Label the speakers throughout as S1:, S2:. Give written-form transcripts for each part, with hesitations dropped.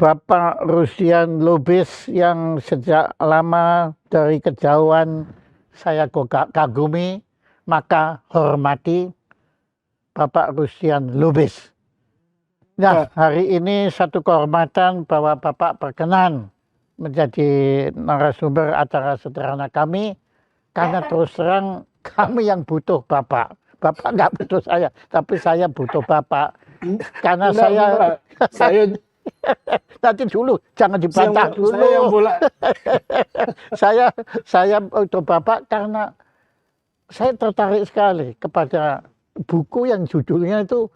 S1: Bapak Rusian Lubis yang sejak lama dari kejauhan saya kagumi, maka hormati Bapak Rusian Lubis. Nah,
S2: Pak,
S1: hari ini satu kehormatan bahwa Bapak berkenan menjadi narasumber acara sederhana kami, karena terus terang kami yang butuh Bapak. Bapak nggak butuh saya, tapi saya butuh Bapak. Karena
S2: enggak, saya
S1: nanti dulu, jangan dibantah
S2: saya yang
S1: dulu.
S2: bola.
S1: saya saya untuk Bapak karena saya tertarik sekali kepada buku yang judulnya itu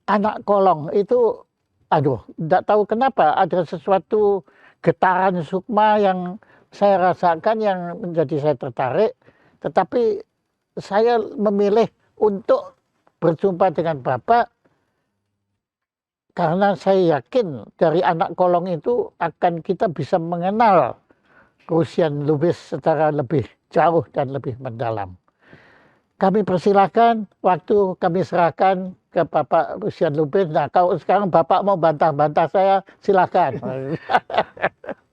S1: Anak Kolong. Itu, aduh, tidak tahu kenapa ada sesuatu getaran sukma yang saya rasakan yang menjadi saya tertarik. Tetapi saya memilih untuk berjumpa dengan Bapak karena saya yakin dari Anak Kolong itu akan kita bisa mengenal Rusian Lubis secara lebih jauh dan lebih mendalam. Kami persilahkan, waktu kami serahkan ke Bapak Rusian Lubis. Nah, kalau sekarang Bapak mau bantah-bantah saya, silakan.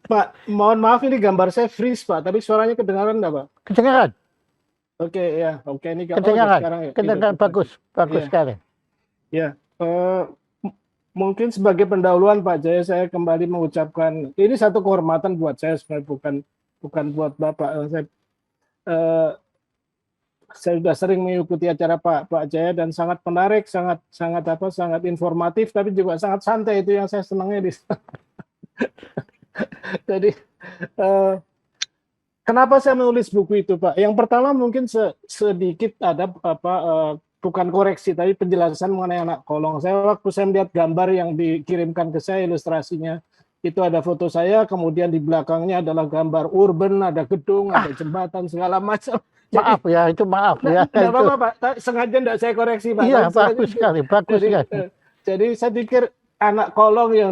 S2: Pak, mohon maaf ini gambar saya freeze Pak, tapi suaranya kedengaran enggak Pak?
S1: Kedengaran,
S2: Oke ya, oke ini udah
S1: kedengaran,
S2: sekarang ya.
S1: kedengaran bagus, bagus
S2: Iya,
S1: sekali.
S2: ya. Mungkin sebagai pendahuluan Pak Jaya saya kembali mengucapkan ini satu kehormatan buat saya sebenarnya bukan buat Bapak. Eh, saya sudah sering mengikuti acara Pak Jaya dan sangat menarik, sangat informatif, tapi juga sangat santai itu yang saya senangnya di. Jadi eh, kenapa saya menulis buku itu, Pak? Yang pertama mungkin sedikit ada bukan koreksi, tapi penjelasan mengenai Anak Kolong. Waktu saya melihat gambar yang dikirimkan ke saya ilustrasinya, itu ada foto saya, kemudian di belakangnya adalah gambar urban, ada gedung, ada jembatan, segala macam.
S1: Maaf ya, itu maaf ya.
S2: Tidak apa-apa, Pak. Sengaja tidak saya koreksi, Pak.
S1: Iya, bagus sekali, bagus sekali.
S2: Jadi saya pikir Anak Kolong yang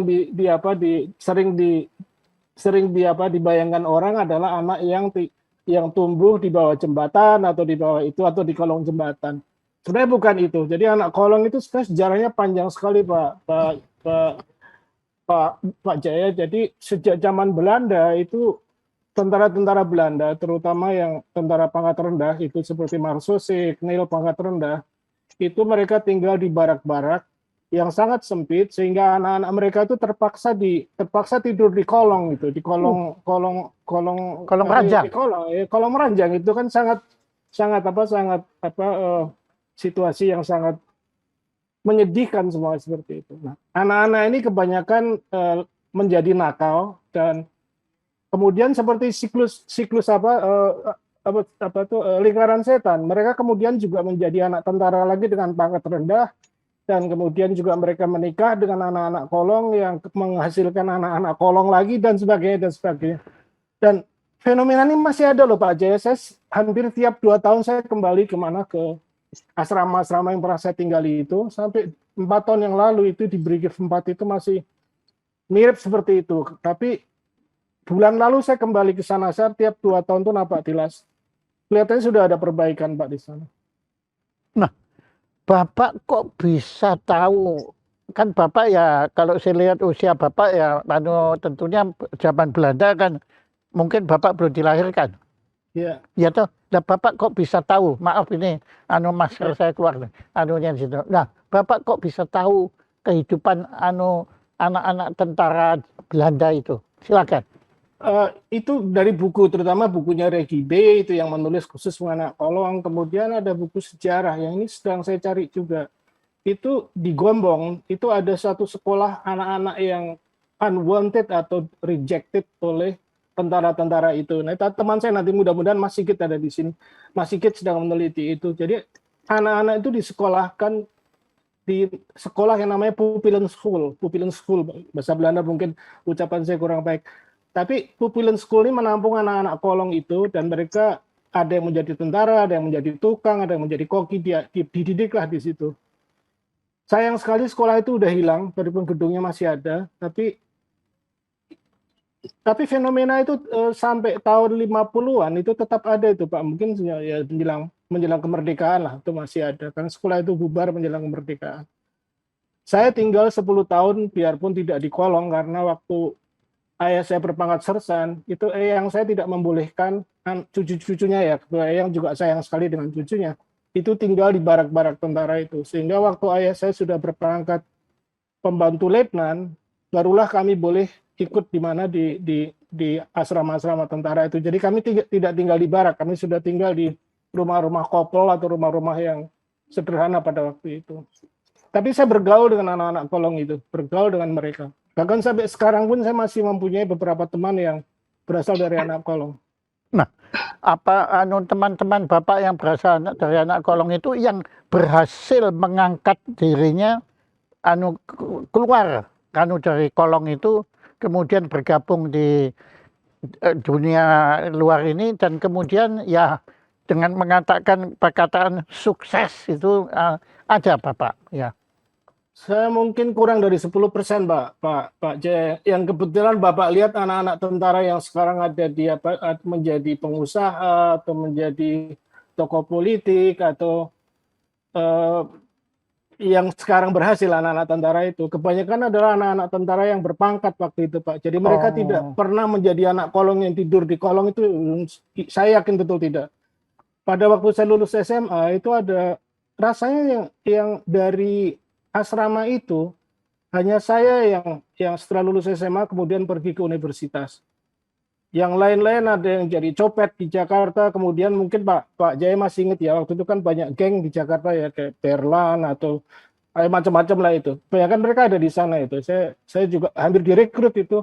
S2: sering dibayangkan orang adalah anak yang tumbuh di bawah jembatan atau di bawah itu atau di kolong jembatan. Sebenarnya bukan itu. Jadi Anak Kolong itu sejarahnya panjang sekali Pak Jaya. Jadi sejak zaman Belanda itu tentara-tentara Belanda, terutama yang tentara pangkat rendah itu seperti Marsoce, Knil pangkat rendah, itu mereka tinggal di barak-barak yang sangat sempit sehingga anak-anak mereka itu terpaksa tidur di kolong gitu, di kolong
S1: ranjang.
S2: kolong ranjang itu kan sangat situasi yang sangat menyedihkan semua seperti itu. Nah, anak-anak ini kebanyakan menjadi nakal dan kemudian seperti siklus lingkaran setan. Mereka kemudian juga menjadi anak tentara lagi dengan pangkat rendah. Dan kemudian juga mereka menikah dengan anak-anak kolong yang menghasilkan anak-anak kolong lagi dan sebagainya dan sebagainya. Dan fenomena ini masih ada loh Pak Jaya. Saya hampir tiap 2 tahun saya kembali ke asrama-asrama yang pernah saya tinggali itu. Sampai 4 tahun yang lalu itu di Brigif 4 itu masih mirip seperti itu. Tapi bulan lalu saya kembali ke sana. Saya tiap 2 tahun itu nampak jelas. Kelihatannya sudah ada perbaikan Pak di sana.
S1: Nah, Bapak kok bisa tahu? Kan Bapak ya, kalau saya lihat usia Bapak ya, tentunya zaman Belanda kan, mungkin Bapak belum dilahirkan.
S2: Iya.
S1: Ya toh, nah Bapak kok bisa tahu? Maaf ini, masker saya keluar, anunya di situ. Nah, Bapak kok bisa tahu kehidupan anak-anak tentara Belanda itu? Silakan.
S2: Itu dari buku, terutama bukunya Regi B itu yang menulis khusus mengenai Anak Kolong. Kemudian ada buku sejarah yang ini sedang saya cari juga. Itu di Gombong itu ada satu sekolah anak-anak yang unwanted atau rejected oleh tentara-tentara itu. Nah, teman saya nanti mudah-mudahan Mas Sigit ada di sini. Mas Sigit sedang meneliti itu. Jadi anak-anak itu disekolahkan di sekolah yang namanya Pupillen School. Pupillen School bahasa Belanda mungkin ucapan saya kurang baik. Tapi Pupillen School ini menampung anak-anak kolong itu dan mereka ada yang menjadi tentara, ada yang menjadi tukang, ada yang menjadi koki, dididiklah di situ. Sayang sekali sekolah itu udah hilang, walaupun gedungnya masih ada, tapi fenomena itu sampai tahun 50-an itu tetap ada itu Pak. Mungkin ya menjelang kemerdekaan lah itu masih ada. Karena sekolah itu bubar menjelang kemerdekaan. Saya tinggal 10 tahun biarpun tidak di kolong karena waktu ayah saya berpangkat sersan, itu eyang saya tidak membolehkan cucu-cucunya ya, ketua eyang juga sayang sekali dengan cucunya, itu tinggal di barak-barak tentara itu. Sehingga waktu ayah saya sudah berpangkat pembantu letnan, barulah kami boleh ikut di mana di asrama-asrama tentara itu. Jadi kami tidak tinggal di barak, kami sudah tinggal di rumah-rumah kopel atau rumah-rumah yang sederhana pada waktu itu. Tapi saya bergaul dengan anak-anak kolong itu, bergaul dengan mereka. Bahkan sampai sekarang pun saya masih mempunyai beberapa teman yang berasal dari anak kolong.
S1: Nah, apa teman-teman Bapak yang berasal dari anak kolong itu yang berhasil mengangkat dirinya keluar dari kolong itu, kemudian bergabung di dunia luar ini, dan kemudian ya dengan mengatakan perkataan sukses itu ada Bapak ya.
S2: Saya mungkin kurang dari 10%, Pak Jaya. Yang kebetulan Bapak lihat anak-anak tentara yang sekarang ada di menjadi pengusaha atau menjadi tokoh politik atau yang sekarang berhasil, anak-anak tentara itu kebanyakan adalah anak-anak tentara yang berpangkat waktu itu, Pak. Jadi mereka tidak pernah menjadi anak kolong yang tidur di kolong itu, saya yakin betul tidak. Pada waktu saya lulus SMA itu ada rasanya yang dari asrama itu hanya saya yang setelah lulus SMA kemudian pergi ke universitas. Yang lain-lain ada yang jadi copet di Jakarta, kemudian mungkin Pak Jaya masih ingat ya, waktu itu kan banyak geng di Jakarta ya, kayak Terlan atau macam-macam lah itu. Kebanyakan mereka ada di sana itu. Saya juga hampir direkrut itu,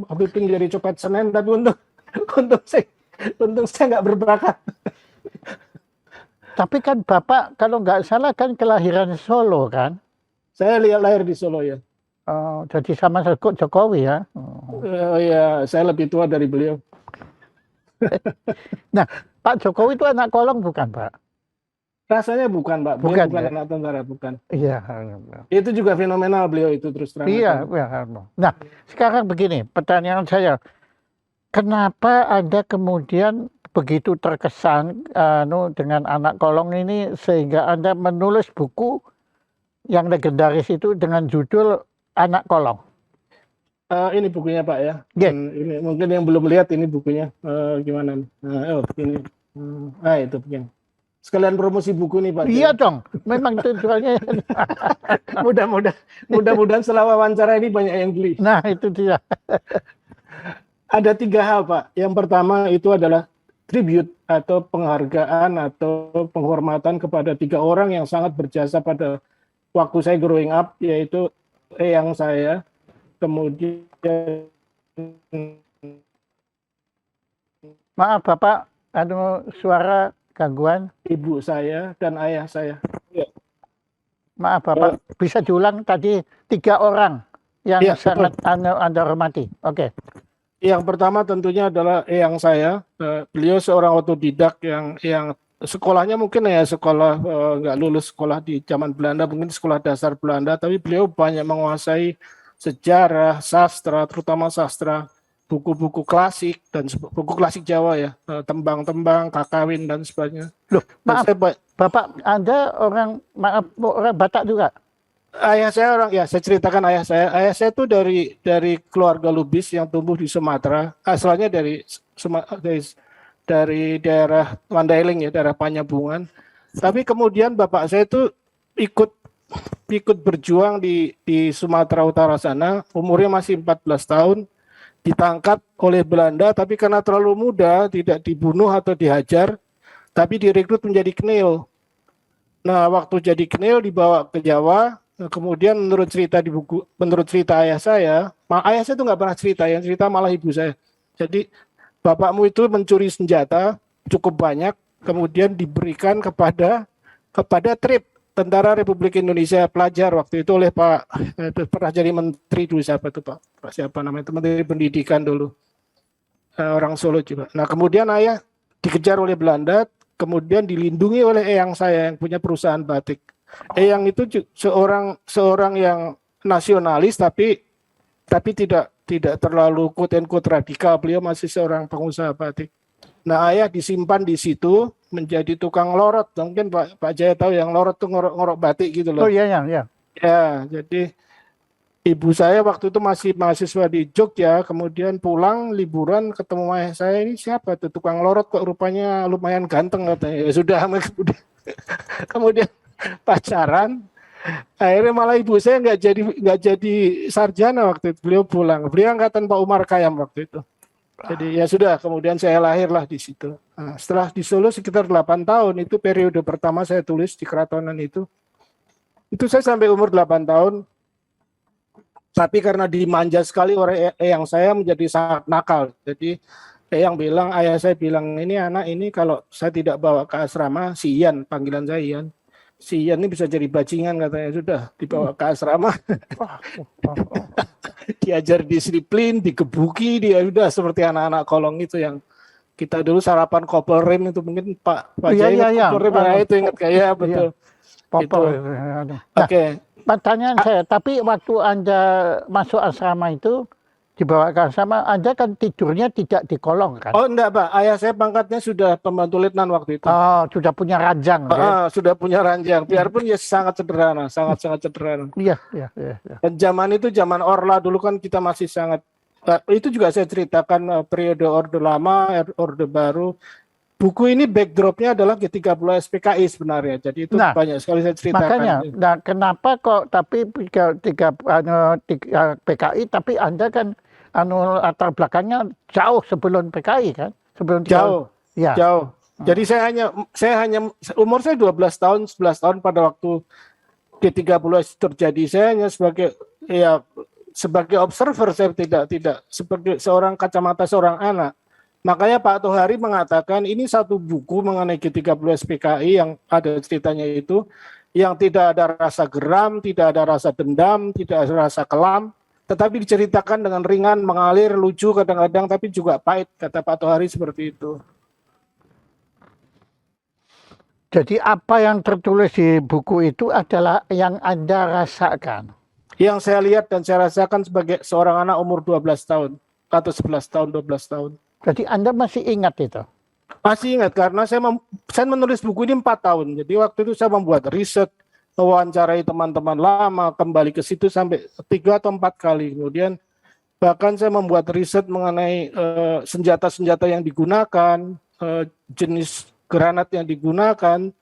S2: hampir jadi copet Senen, tapi untung saya nggak berbakat.
S1: Tapi kan Bapak kalau nggak salah kan kelahiran Solo kan?
S2: Saya lahir di Solo ya.
S1: Jadi sama Jokowi ya?
S2: Ya, saya lebih tua dari beliau.
S1: Nah, Pak Jokowi itu anak kolong bukan, Pak?
S2: Rasanya bukan, Pak. Beliau bukan ya? Anak tentara, bukan.
S1: Iya.
S2: Itu juga fenomenal beliau itu, terus terang.
S1: Iya. Nah, sekarang begini, pertanyaan saya, kenapa Anda kemudian begitu terkesan dengan anak kolong ini sehingga Anda menulis buku yang legendaris itu dengan judul Anak Kolong?
S2: Ini bukunya, Pak ya. Ini mungkin yang belum lihat ini bukunya gimana nih. Ini. Itu begini. Sekalian promosi buku nih, Pak.
S1: Iya dong, memang tujuannya.
S2: Mudah-mudahan setelah wawancara ini banyak yang beli.
S1: Nah, itu dia.
S2: Ada 3 hal, Pak. Yang pertama itu adalah tribute atau penghargaan atau penghormatan kepada 3 orang yang sangat berjasa pada waktu saya growing up, yaitu eyang saya, kemudian
S1: maaf Bapak, suara gangguan.
S2: Ibu saya dan ayah saya. Ya.
S1: Maaf Bapak, bisa diulang tadi 3 orang yang sangat Anda hormati. Oke.
S2: Yang pertama tentunya adalah eyang saya. Beliau seorang otodidak yang sekolahnya mungkin ya sekolah nggak lulus sekolah di zaman Belanda, mungkin sekolah dasar Belanda, tapi beliau banyak menguasai sejarah, sastra, terutama sastra, buku-buku klasik dan buku klasik Jawa ya, tembang-tembang, kakawin dan sebagainya.
S1: Loh, maaf, Bapak Anda orang Batak juga?
S2: Ayah saya saya ceritakan ayah saya. Ayah saya itu dari keluarga Lubis yang tumbuh di Sumatera, asalnya dari daerah Mandailing ya, daerah Panyabungan. Tapi kemudian bapak saya itu ikut berjuang di Sumatera Utara sana, umurnya masih 14 tahun, ditangkap oleh Belanda, tapi karena terlalu muda, tidak dibunuh atau dihajar, tapi direkrut menjadi knil. Nah, waktu jadi knil dibawa ke Jawa, kemudian menurut cerita ayah saya itu nggak pernah cerita, yang cerita malah ibu saya. Jadi, bapakmu itu mencuri senjata cukup banyak, kemudian diberikan kepada TRIP, Tentara Republik Indonesia Pelajar waktu itu oleh Pak, pernah jadi menteri dulu siapa namanya, itu menteri pendidikan dulu, orang Solo juga. Nah kemudian ayah dikejar oleh Belanda, kemudian dilindungi oleh eyang saya yang punya perusahaan batik. Eyang itu seorang yang nasionalis tapi tidak terlalu quote-unquote radikal, beliau masih seorang pengusaha batik. Nah ayah disimpan di situ menjadi tukang lorot, mungkin Pak Jaya tahu yang lorot tuh ngorok batik gitu loh.
S1: Oh iya.
S2: Ya, jadi ibu saya waktu itu masih mahasiswa di Jogja, kemudian pulang liburan ketemu ayah saya, ini siapa tuh tukang lorot kok rupanya lumayan ganteng katanya. Ya sudah, kemudian pacaran. Akhirnya malah ibu saya nggak jadi sarjana waktu itu. Beliau pulang. Beliau angkatan Pak Umar Khayyam waktu itu. Jadi ya sudah, kemudian saya lahirlah di situ. Nah, setelah di Solo sekitar 8 tahun, itu periode pertama saya tulis di keratonan itu. Itu saya sampai umur 8 tahun. Tapi karena dimanja sekali oleh eyang saya menjadi sangat nakal. Jadi eyang bilang, ayah saya bilang, ini anak ini kalau saya tidak bawa ke asrama, si Ian, panggilan saya Ian. Si Ian ini bisa jadi bajingan katanya, sudah dibawa ke asrama. Diajar disiplin, digebuki, dia udah seperti anak-anak kolong itu yang kita dulu sarapan kopel rem itu, mungkin Pak
S1: Iya,
S2: Jaya
S1: iya,
S2: ingat
S1: iya.
S2: kopel rem, itu ingat kayak betul.
S1: Popor.
S2: Itu.
S1: Nah,
S2: Oke.
S1: pertanyaan saya, tapi waktu Anda masuk asrama itu, dibawa ke asrama, Anda kan tidurnya tidak di kolong kan?
S2: Oh enggak Pak, ayah saya pangkatnya sudah pembantu letnan waktu itu.
S1: Oh, sudah punya ranjang. Ya?
S2: Sudah punya ranjang, biarpun ya sangat sederhana, sangat sederhana.
S1: Iya, iya, iya.
S2: Dan zaman itu zaman Orla dulu kan kita masih sangat, itu juga saya ceritakan periode Orde Lama, Orde Baru. Buku ini backdropnya adalah G30 SPKI sebenarnya, jadi itu banyak sekali saya ceritakan.
S1: Makanya, nah kenapa kok tapi tiga PKI, tapi Anda kan latar belakangnya jauh sebelum PKI kan? Sebelum
S2: jauh. Jadi saya hanya umur saya 12 tahun, 11 tahun pada waktu G30 terjadi. Saya hanya sebagai observer, saya tidak sebagai seorang kacamata seorang anak. Makanya Pak Tohari mengatakan ini satu buku mengenai G30 SPKI yang ada ceritanya itu, yang tidak ada rasa geram, tidak ada rasa dendam, tidak ada rasa kelam, tetapi diceritakan dengan ringan, mengalir, lucu kadang-kadang, tapi juga pahit, kata Pak Tohari seperti itu.
S1: Jadi apa yang tertulis di buku itu adalah yang Anda rasakan?
S2: Yang saya lihat dan saya rasakan sebagai seorang anak umur 12 tahun, atau 11 tahun, 12 tahun.
S1: Jadi Anda masih ingat itu?
S2: Masih ingat, karena saya menulis buku ini 4 tahun. Jadi waktu itu saya membuat riset, mewawancarai teman-teman lama, kembali ke situ sampai 3 atau 4 kali. Kemudian bahkan saya membuat riset mengenai senjata-senjata yang digunakan, jenis granat yang digunakan,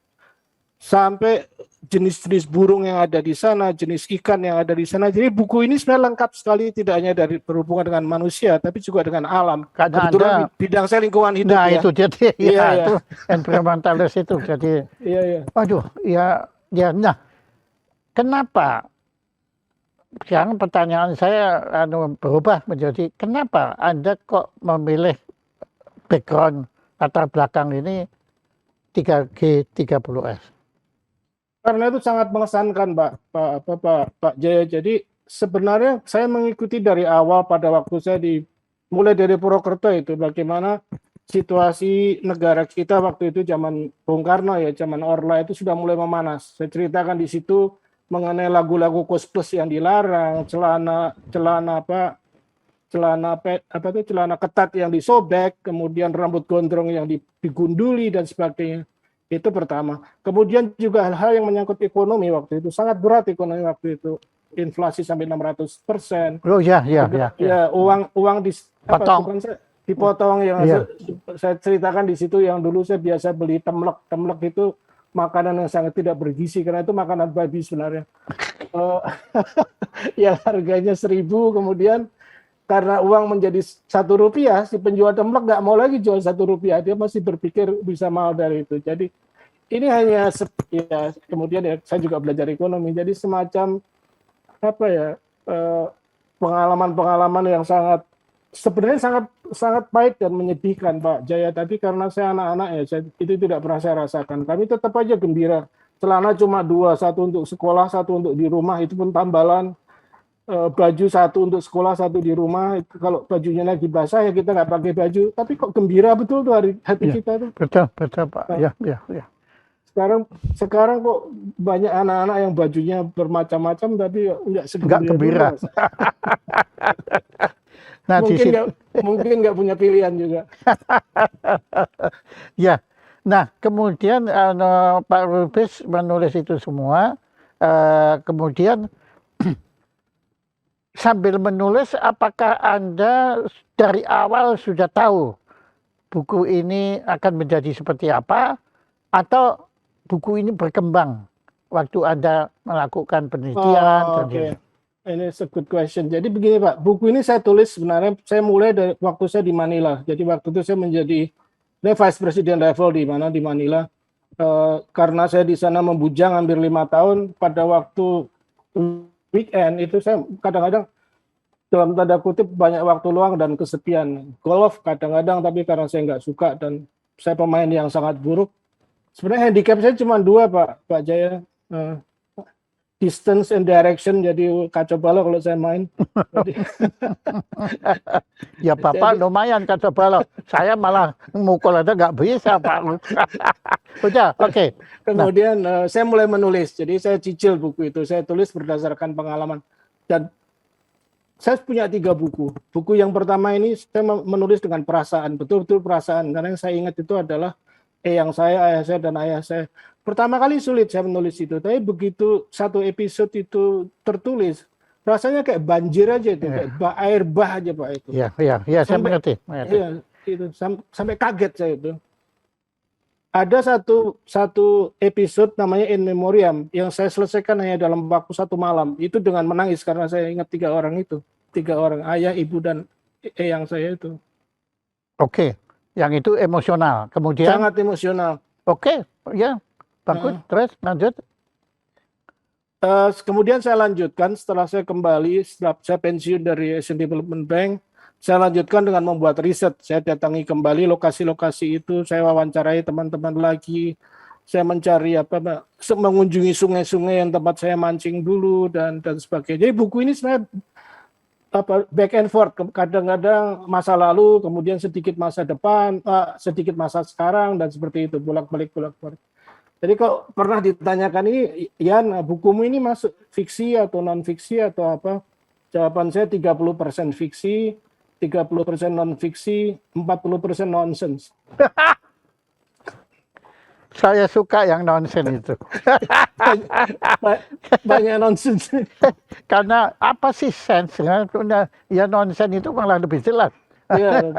S2: sampai jenis-jenis burung yang ada di sana, jenis ikan yang ada di sana. Jadi buku ini sebenarnya lengkap sekali, tidak hanya dari berhubungan dengan manusia, tapi juga dengan alam. Kebetulan bidang saya lingkungan hidup.
S1: Nah
S2: ya.
S1: itu jadi itu environmentalis itu jadi. Waduh, ya. Nah, kenapa? Sekarang pertanyaan saya berubah menjadi kenapa Anda kok memilih background latar belakang ini 3G30S?
S2: Karena itu sangat mengesankan, Pak Jaya. Jadi sebenarnya saya mengikuti dari awal pada waktu saya mulai dari Purwokerto itu, bagaimana situasi negara kita waktu itu zaman Bung Karno ya, zaman Orla itu sudah mulai memanas. Saya ceritakan di situ mengenai lagu-lagu Plus yang dilarang, celana ketat yang disobek, kemudian rambut gondrong yang digunduli dan sebagainya. Itu pertama. Kemudian juga hal-hal yang menyangkut ekonomi waktu itu, sangat berat ekonomi waktu itu. Inflasi sampai 600%.
S1: Oh ya.
S2: Ya, uang dipotong yang saya ceritakan di situ, yang dulu saya biasa beli temlek. Temlek itu makanan yang sangat tidak bergizi, karena itu makanan babi sebenarnya. Yang harganya 1.000, kemudian karena uang menjadi Rp1, si penjual temlek nggak mau lagi jual Rp1, dia masih berpikir bisa mahal dari itu. Jadi ini hanya kemudian saya juga belajar ekonomi, jadi semacam pengalaman-pengalaman yang sebenarnya sangat pahit dan menyedihkan, Pak Jaya. Tapi karena saya anak-anak itu tidak pernah saya rasakan. Kami tetap aja gembira. Celana cuma 2, satu untuk sekolah, satu untuk di rumah, itu pun tambalan. Baju satu untuk sekolah, satu di rumah. Kalau bajunya lagi basah ya kita nggak pakai baju. Tapi kok gembira betul tuh hati kita tuh.
S1: Betul Pak. Ya.
S2: Sekarang kok banyak anak-anak yang bajunya bermacam-macam tapi nggak
S1: gembira. Nah,
S2: mungkin nggak punya pilihan juga.
S1: Ya. Nah, kemudian Pak Lubis menulis itu semua. Kemudian sambil menulis, apakah Anda dari awal sudah tahu buku ini akan menjadi seperti apa, atau buku ini berkembang waktu Anda melakukan penelitian?
S2: Oke. Ini a good question. Jadi begini Pak, buku ini saya tulis sebenarnya saya mulai dari waktu saya di Manila. Jadi waktu itu saya menjadi vice president level di Manila. Karena saya di sana membujang hampir 5 tahun, pada waktu weekend itu saya kadang-kadang dalam tanda kutip banyak waktu luang dan kesepian. Golf kadang-kadang, tapi karena saya nggak suka dan saya pemain yang sangat buruk. Sebenarnya handicap saya cuma 2 Pak Jaya. Distance and direction, jadi kacau balau kalau saya main.
S1: Ya Bapak lumayan kacau balau. Saya malah mukul aja nggak bisa Pak. Udah, oke.
S2: Kemudian saya mulai menulis. Jadi saya cicil buku itu. Saya tulis berdasarkan pengalaman. Dan saya punya 3 buku. Buku yang pertama ini saya menulis dengan perasaan, betul-betul perasaan. Karena yang saya ingat itu adalah eyang saya, ayah saya, dan ayah saya. Pertama kali sulit saya menulis itu, tapi begitu satu episode itu tertulis, rasanya kayak banjir aja itu, kayak air bah aja Pak itu.
S1: Iya, saya mengerti.
S2: Iya, itu sampai kaget saya itu. Ada satu episode namanya In Memoriam yang saya selesaikan hanya dalam waktu 1 malam. Itu dengan menangis karena saya ingat 3 orang itu, 3 orang, ayah, ibu, dan eyang saya itu.
S1: Oke, yang itu emosional. Kemudian
S2: sangat emosional.
S1: Oke, ya. Bagus, terus lanjut.
S2: Kemudian saya lanjutkan setelah saya kembali, setelah saya pensiun dari Asian Development Bank, saya lanjutkan dengan membuat riset. Saya datangi kembali lokasi-lokasi itu, saya wawancarai teman-teman lagi, saya mencari mengunjungi sungai-sungai yang tempat saya mancing dulu dan sebagainya. Jadi buku ini sebenarnya back and forth, kadang-kadang masa lalu, kemudian sedikit masa depan, sedikit masa sekarang, dan seperti itu, bolak-balik. Jadi kalau pernah ditanyakan ini, Yan, bukumu ini masuk fiksi atau non-fiksi atau apa? Jawaban saya 30% fiksi, 30% non-fiksi, 40% nonsense.
S1: Saya suka yang nonsense itu.
S2: Banyak nonsense.
S1: Karena apa sih sense? Ya nonsense itu malah lebih jelas.
S2: Iya,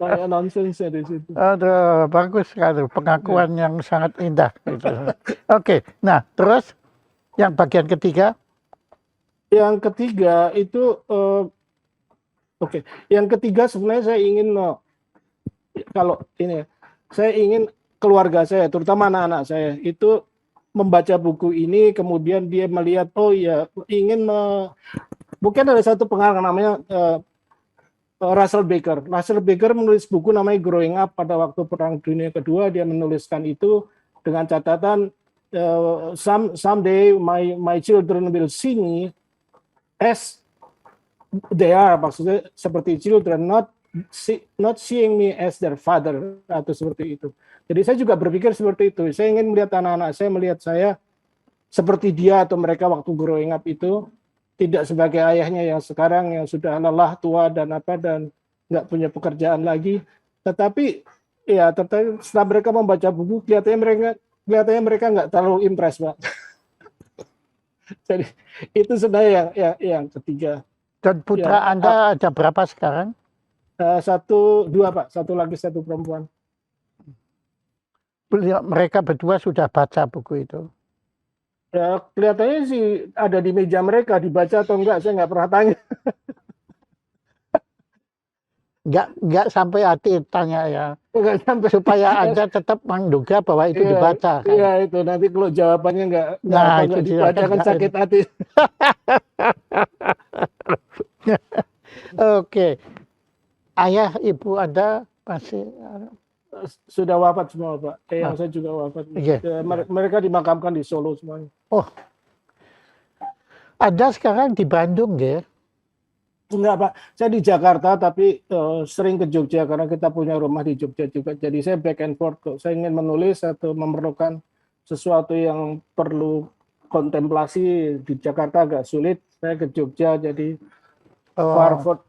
S2: banyak nonsense di situ.
S1: Aduh, bagus sekali, pengakuan yang sangat indah. Gitu. Oke, nah terus yang bagian ketiga?
S2: Yang ketiga itu, yang ketiga sebenarnya saya ingin, kalau ini, saya ingin keluarga saya, terutama anak-anak saya, itu membaca buku ini, kemudian dia melihat, oh ya, mungkin ada satu pengarang namanya Russell Baker. Russell Baker menulis buku namanya Growing Up pada waktu Perang Dunia Kedua. Dia menuliskan itu dengan catatan someday my children will see me as they are, maksudnya seperti children, not seeing me as their father, atau seperti itu. Jadi saya juga berpikir seperti itu. Saya ingin melihat anak-anak saya melihat saya seperti dia atau mereka waktu growing up itu. Tidak sebagai ayahnya yang sekarang yang sudah lelah, tua, dan nggak punya pekerjaan lagi. Tetapi ya setelah mereka membaca buku, kelihatannya mereka nggak terlalu impress, Pak. Jadi itu sebenarnya yang ketiga.
S1: Dan putra Anda ada berapa sekarang?
S2: 2 Pak, 1 laki 1 perempuan.
S1: Mereka berdua sudah baca buku itu?
S2: Ya, kelihatannya sih ada di meja mereka, dibaca atau enggak, saya nggak pernah tanya.
S1: Nggak sampai hati tanya ya, supaya Anda tetap menduga bahwa itu dibaca. Kan?
S2: Iya, itu nanti kalau jawabannya nggak dibaca kan sakit hati.
S1: Oke, ayah ibu Anda masih
S2: sudah wafat semua, Pak. Yang saya juga wafat. Mereka dimakamkan di Solo semuanya.
S1: Oh, Anda sekarang di Bandung ya?
S2: Enggak, Pak. Saya di Jakarta, tapi sering ke Jogja karena kita punya rumah di Jogja juga. Jadi saya back and forth. Saya ingin menulis atau memerlukan sesuatu yang perlu kontemplasi di Jakarta agak sulit. Saya ke Jogja, jadi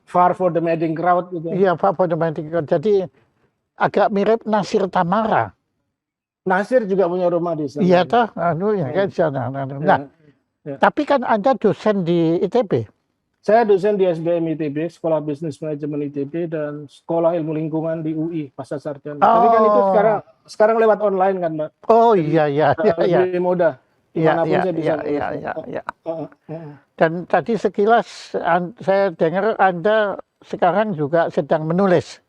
S2: far for the madding crowd. Gitu.
S1: Iya, far for the madding crowd. Jadi agak mirip Nasir Tamara.
S2: Nasir juga punya rumah di sana.
S1: Iya toh, ya kan sana. Nah, tapi kan Anda dosen di ITB.
S2: Saya dosen di SBM ITB, Sekolah Bisnis Manajemen ITB, dan Sekolah Ilmu Lingkungan di UI, Pasca Sarjana. Tapi kan itu sekarang lewat online kan, Mbak.
S1: Oh
S2: Jadi,
S1: iya.
S2: lebih mudah. Dimanapun saya bisa
S1: iya. Dan tadi sekilas saya dengar Anda sekarang juga sedang menulis.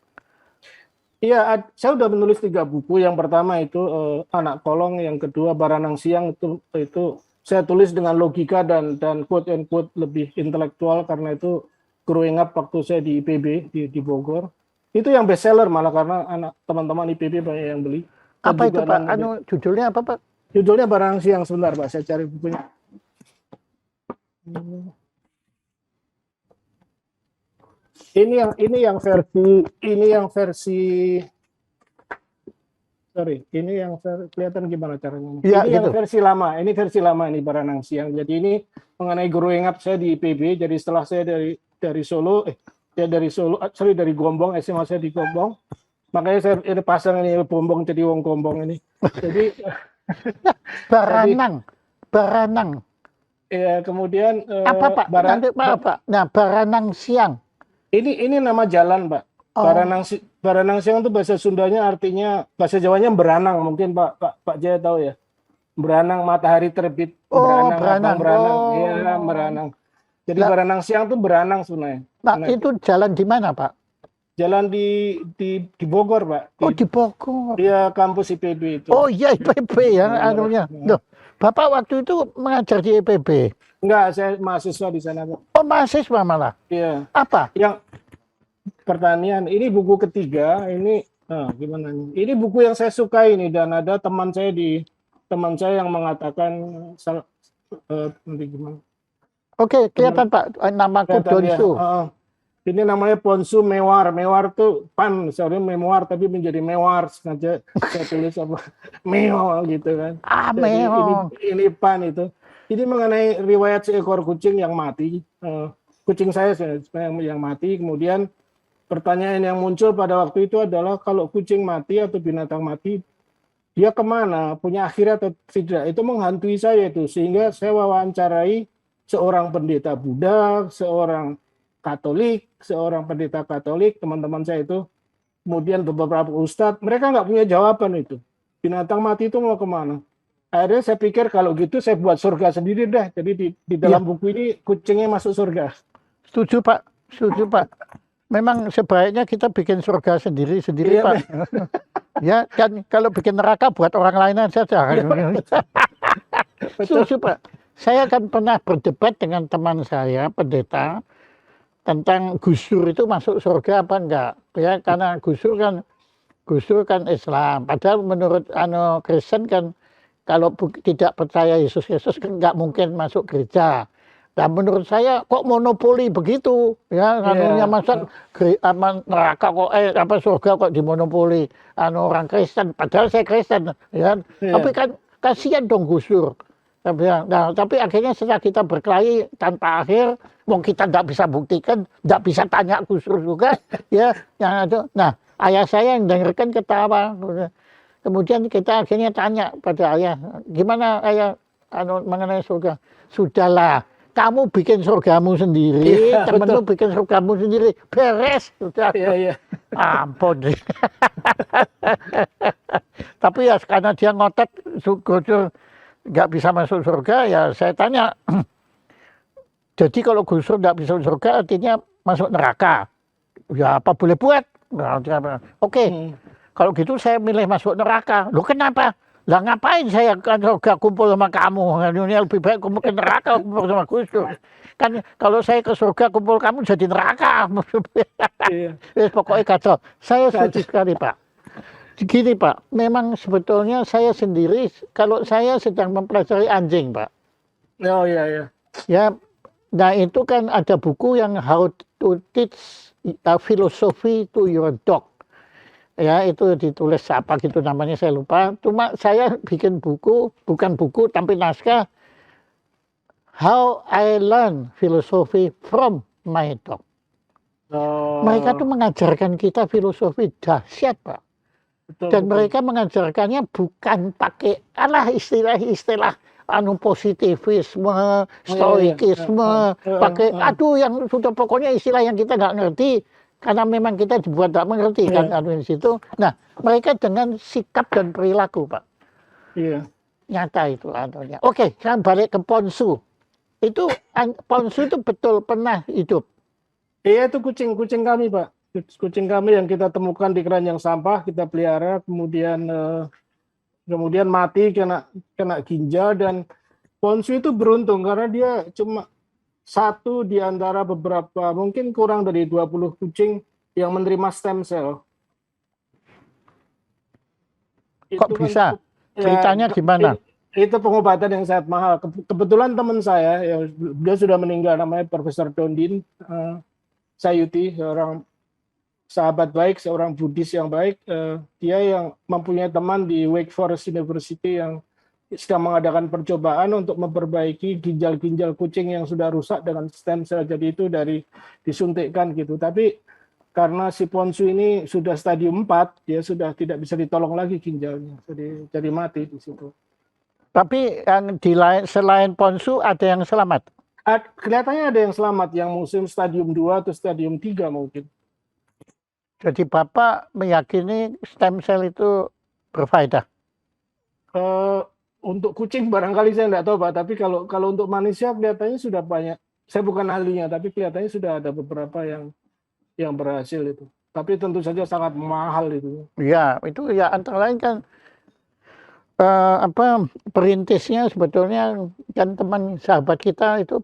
S2: Iya, saya udah menulis 3 buku. Yang pertama itu Anak Kolong, yang kedua Baranang Siang, itu saya tulis dengan logika dan quote and quote lebih intelektual karena itu growing up waktu saya di IPB di Bogor. Itu yang best seller malah karena teman-teman IPB banyak yang beli.
S1: Apa itu Pak? Judulnya apa Pak?
S2: Judulnya Baranang Siang. Sebentar Pak, saya cari bukunya. Ini yang versi sorry, ini yang kelihatan gimana caranya.
S1: Ya,
S2: ini
S1: gitu.
S2: Yang versi lama ini Baranang Siang. Jadi ini mengenai growing up saya di IPB. Jadi setelah saya dari Gombong, SMA saya di Gombong. Makanya saya ini pasang ini Gombong jadi wong Gombong ini. Jadi
S1: Baranang.
S2: Ya, kemudian
S1: apa Pak? Nah, Baranang Siang.
S2: Ini nama jalan, Pak.
S1: Oh.
S2: Baranang Siang itu bahasa Sundanya artinya, bahasa Jawanya beranang, mungkin Pak Jaya tahu ya. Beranang matahari terbit, beranang. Iya, beranang. Jadi Baranang Siang itu beranang sebenarnya.
S1: Pak, itu jalan di mana, Pak?
S2: Jalan di Bogor, Pak.
S1: Di Bogor.
S2: Iya, kampus IPB itu.
S1: Oh iya, IPB ya anunya. Loh, Bapak waktu itu mengajar di IPB?
S2: Enggak, saya mahasiswa di sana, Pak.
S1: Oh, mahasiswa malah?
S2: Iya.
S1: Apa?
S2: Yang pertanian. Ini buku ketiga. Ini gimana nih? Ini buku yang saya suka ini, dan ada teman saya yang mengatakan nanti gimana?
S1: Oke, kelihatan Pak, namaku Donsu.
S2: Ini namanya Ponsu Mewar. Mewar tuh sebenarnya memoir tapi menjadi mewar, sengaja saya tulis apa mewar gitu kan.
S1: Mewar.
S2: Ini pan itu. Ini mengenai riwayat seekor kucing yang mati. Kucing saya yang mati. Kemudian pertanyaan yang muncul pada waktu itu adalah kalau kucing mati atau binatang mati, dia kemana? Punya akhirat atau tidak? Itu menghantui saya itu. Sehingga saya wawancarai seorang pendeta Buddha, seorang Katolik, seorang pendeta Katolik, teman-teman saya itu. Kemudian beberapa ustadz, mereka nggak punya jawaban itu. Binatang mati itu mau kemana? Akhirnya saya pikir kalau gitu saya buat surga sendiri dah. Jadi di dalam buku ini kucingnya masuk surga. Setuju
S1: Pak. Memang sebaiknya kita bikin surga sendiri
S2: iya,
S1: Pak. Ya kan, kalau bikin neraka buat orang lain saja. Setuju Pak. Saya kan pernah berdebat dengan teman saya, pendeta, tentang Gus Dur itu masuk surga apa enggak. Ya, karena Gus Dur kan Islam. Padahal menurut Kristen kan, kalau tidak percaya Yesus kan nggak mungkin masuk gereja. Dan menurut saya kok monopoli begitu ya, masa neraka kok surga kok dimonopoli orang Kristen. Padahal saya Kristen ya. Tapi kan kasihan dong Gus Dur. Nah, tapi akhirnya setelah kita berkelahi tanpa akhir, kita nggak bisa buktikan, nggak bisa tanya Gus Dur juga ya. Yang itu. Nah, ayah saya yang dengarkan ketawa. Kemudian kita akhirnya tanya pada ayah, gimana ayah mengenai surga? Sudahlah, kamu bikin surgamu sendiri, temenmu bikin surgamu sendiri, beres sudah.
S2: Iya.
S1: Ampun. Tapi ya karena dia ngotot Gus nggak bisa masuk surga, ya saya tanya. Jadi kalau Gus Dur nggak bisa masuk surga, artinya masuk neraka. Ya apa boleh buat? Oke. Kalau gitu saya milih masuk neraka. Loh kenapa? Lah ngapain saya kan surga kumpul sama kamu? Lebih baik kumpul ke neraka kumpul sama Gus Dur. Kan kalau saya ke surga kumpul kamu jadi neraka.
S2: Iya.
S1: Pokoknya kacau. Saya setuju sekali Pak. Gini Pak, memang sebetulnya saya sendiri kalau saya sedang mempelajari anjing Pak.
S2: Oh iya.
S1: Ya, nah itu kan ada buku yang How to Teach Philosophy to Your Dog. Ya itu ditulis apa gitu namanya saya lupa. Cuma saya bikin buku, bukan buku tapi naskah How I Learn Philosophy from My Dog. Mereka tuh mengajarkan kita filosofi dahsyat Pak.
S2: betul,
S1: Dan
S2: betul.
S1: mereka mengajarkannya bukan pakai istilah-istilah positivisme,
S2: Oh, iya, iya.
S1: stoikisme, pakai aduh yang sudah pokoknya istilah yang kita nggak ngerti karena memang kita dibuat nggak mengerti kan
S2: Iya,
S1: di situ. Nah, mereka dengan sikap dan perilaku, Pak,
S2: iya.
S1: nyata itu anunya. Oke, sekarang balik ke Ponsu. Itu Ponsu itu betul pernah hidup.
S2: Iya, itu kucing kami, Pak. Kucing kami yang kita temukan di keranjang sampah, kita pelihara, kemudian mati kena kena ginjal. Dan Ponsu itu beruntung karena dia cuma satu di antara beberapa, mungkin kurang dari 20 kucing yang menerima stem cell.
S1: Kok
S2: Itu kan
S1: bisa?
S2: ya,
S1: Ceritanya gimana?
S2: itu pengobatan yang sangat mahal. Kebetulan teman saya, ya, dia sudah meninggal, namanya Profesor Dondin Sayuti, seorang sahabat baik, seorang Buddhis yang baik. Dia yang mempunyai teman di Wake Forest University yang sedang mengadakan percobaan untuk memperbaiki ginjal-ginjal kucing yang sudah rusak dengan stem cell. Jadi itu dari disuntikkan gitu. Tapi karena si Ponsu ini sudah stadium 4, dia sudah tidak bisa ditolong lagi ginjalnya. Jadi mati di situ.
S1: Tapi yang selain Ponsu ada yang selamat.
S2: Kelihatannya ada yang selamat, yang musim stadium 2 atau stadium 3 mungkin.
S1: Jadi Bapak meyakini stem cell itu berfaedah.
S2: Untuk kucing barangkali saya tidak tahu, Pak, tapi kalau untuk manusia kelihatannya sudah banyak. Saya bukan ahlinya, tapi kelihatannya sudah ada beberapa yang berhasil itu. Tapi tentu saja sangat mahal itu.
S1: Ya, itu ya antara lain kan perintisnya sebetulnya kan teman sahabat kita itu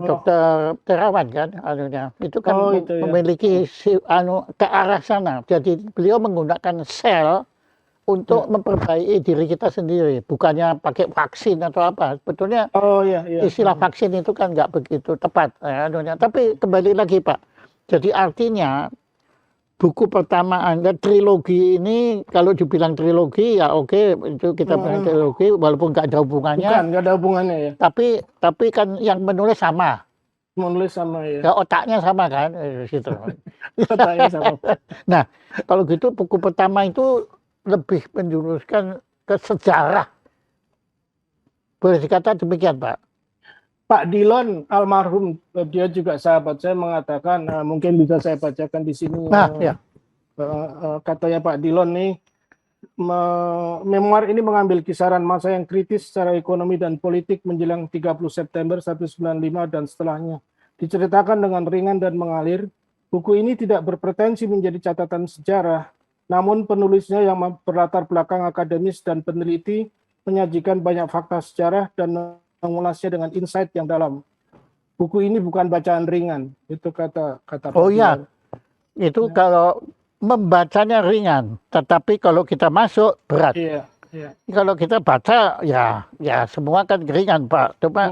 S1: dokter Terawan kan anunya. Itu kan
S2: Itu ya.
S1: memiliki ke arah sana. Jadi beliau menggunakan sel untuk memperbaiki diri kita sendiri, bukannya pakai vaksin atau apa. Sebetulnya
S2: Iya.
S1: istilah vaksin itu kan nggak begitu tepat anunya. Tapi kembali lagi Pak, jadi artinya buku pertama Anda trilogi ini, kalau dibilang trilogi ya oke, itu kita bilang trilogi walaupun nggak ada hubungannya.
S2: Bukan, nggak ada hubungannya ya.
S1: Tapi kan yang menulis sama.
S2: Menulis sama ya.
S1: Ya otaknya sama kan situ.
S2: Otaknya sama.
S1: Nah, kalau gitu buku pertama itu lebih menjuruskan ke sejarah. Boleh dikata demikian, Pak.
S2: Pak Dillon almarhum, dia juga sahabat saya, mengatakan, mungkin bisa saya bacakan di sini.
S1: Ya.
S2: Katanya Pak Dillon nih, memoir ini mengambil kisaran masa yang kritis secara ekonomi dan politik menjelang 30 September 1995 dan setelahnya. Diceritakan dengan ringan dan mengalir. Buku ini tidak berpretensi menjadi catatan sejarah, namun penulisnya yang berlatar belakang akademis dan peneliti menyajikan banyak fakta sejarah dan mengulasnya dengan insight yang dalam. Buku ini bukan bacaan ringan, itu kata
S1: Oh iya, itu kalau membacanya ringan, tetapi kalau kita masuk berat.
S2: Iya.
S1: Kalau kita baca ya semua kan ringan Pak. Cuma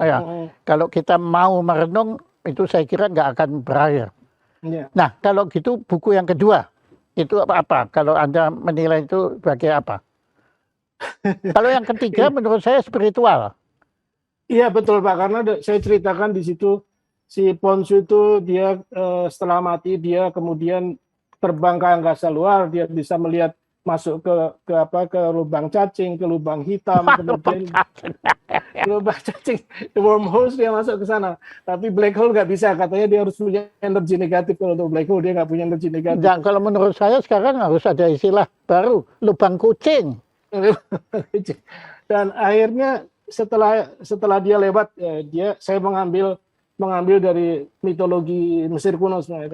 S1: kalau kita mau merenung itu saya kira nggak akan berakhir.
S2: Iya.
S1: Nah kalau gitu buku yang kedua itu apa? Kalau Anda menilai itu sebagai apa? Kalau yang ketiga menurut saya spiritual.
S2: Iya betul Pak, karena saya ceritakan di situ si Ponsu itu dia setelah mati dia kemudian terbang ke angkasa luar, dia bisa melihat masuk ke lubang cacing, ke lubang hitam, kemudian lubang cacing, the wormholes, dia masuk ke sana. Tapi black hole nggak bisa, katanya dia harus punya energi negatif. Kalau untuk black hole dia nggak punya energi negatif.
S1: Dan kalau menurut saya sekarang harus ada istilah baru, lubang kucing.
S2: Dan akhirnya setelah dia lewat, saya mengambil dari mitologi Mesir kuno sebenarnya.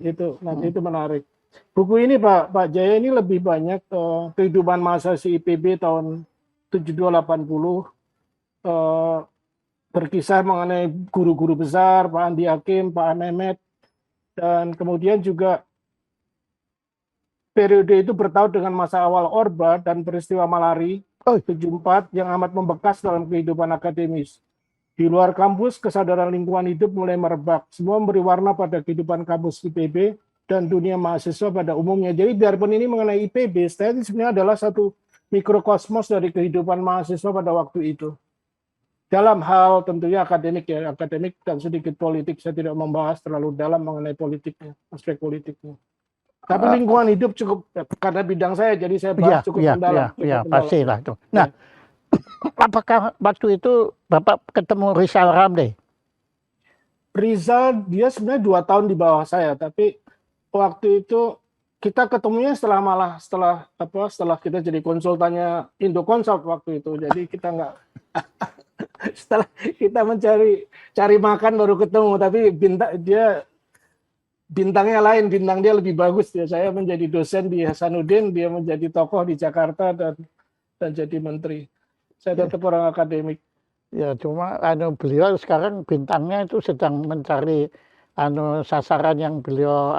S2: Itu menarik. Buku ini Pak Jaya ini lebih banyak kehidupan masa si IPB tahun 72-80, berkisah mengenai guru-guru besar, Pak Andi Hakim, Pak Mehmet, dan kemudian juga periode itu bertaut dengan masa awal Orba dan peristiwa Malari 74 yang amat membekas dalam kehidupan akademis. Di luar kampus, kesadaran lingkungan hidup mulai merebak. Semua memberi warna pada kehidupan kampus IPB dan dunia mahasiswa pada umumnya. Jadi biarpun ini mengenai IPB, saya sebenarnya adalah satu mikrokosmos dari kehidupan mahasiswa pada waktu itu. Dalam hal tentunya akademik dan sedikit politik. Saya tidak membahas terlalu dalam mengenai politiknya, aspek politiknya. Tapi lingkungan hidup cukup, karena bidang saya, jadi saya bahas cukup mendalam.
S1: Pastilah itu. Nah, apakah waktu itu Bapak ketemu Rizal Ramli?
S2: Rizal dia sebenarnya 2 tahun di bawah saya, tapi waktu itu kita ketemunya setelah kita jadi konsultannya Indoconsult waktu itu. Jadi kita nggak setelah kita cari makan baru ketemu, tapi bintangnya lain, bintang dia lebih bagus ya. Saya menjadi dosen di Hasanuddin, dia menjadi tokoh di Jakarta dan jadi menteri. Saya tetap orang akademik.
S1: Ya cuma beliau sekarang bintangnya itu sedang mencari sasaran yang beliau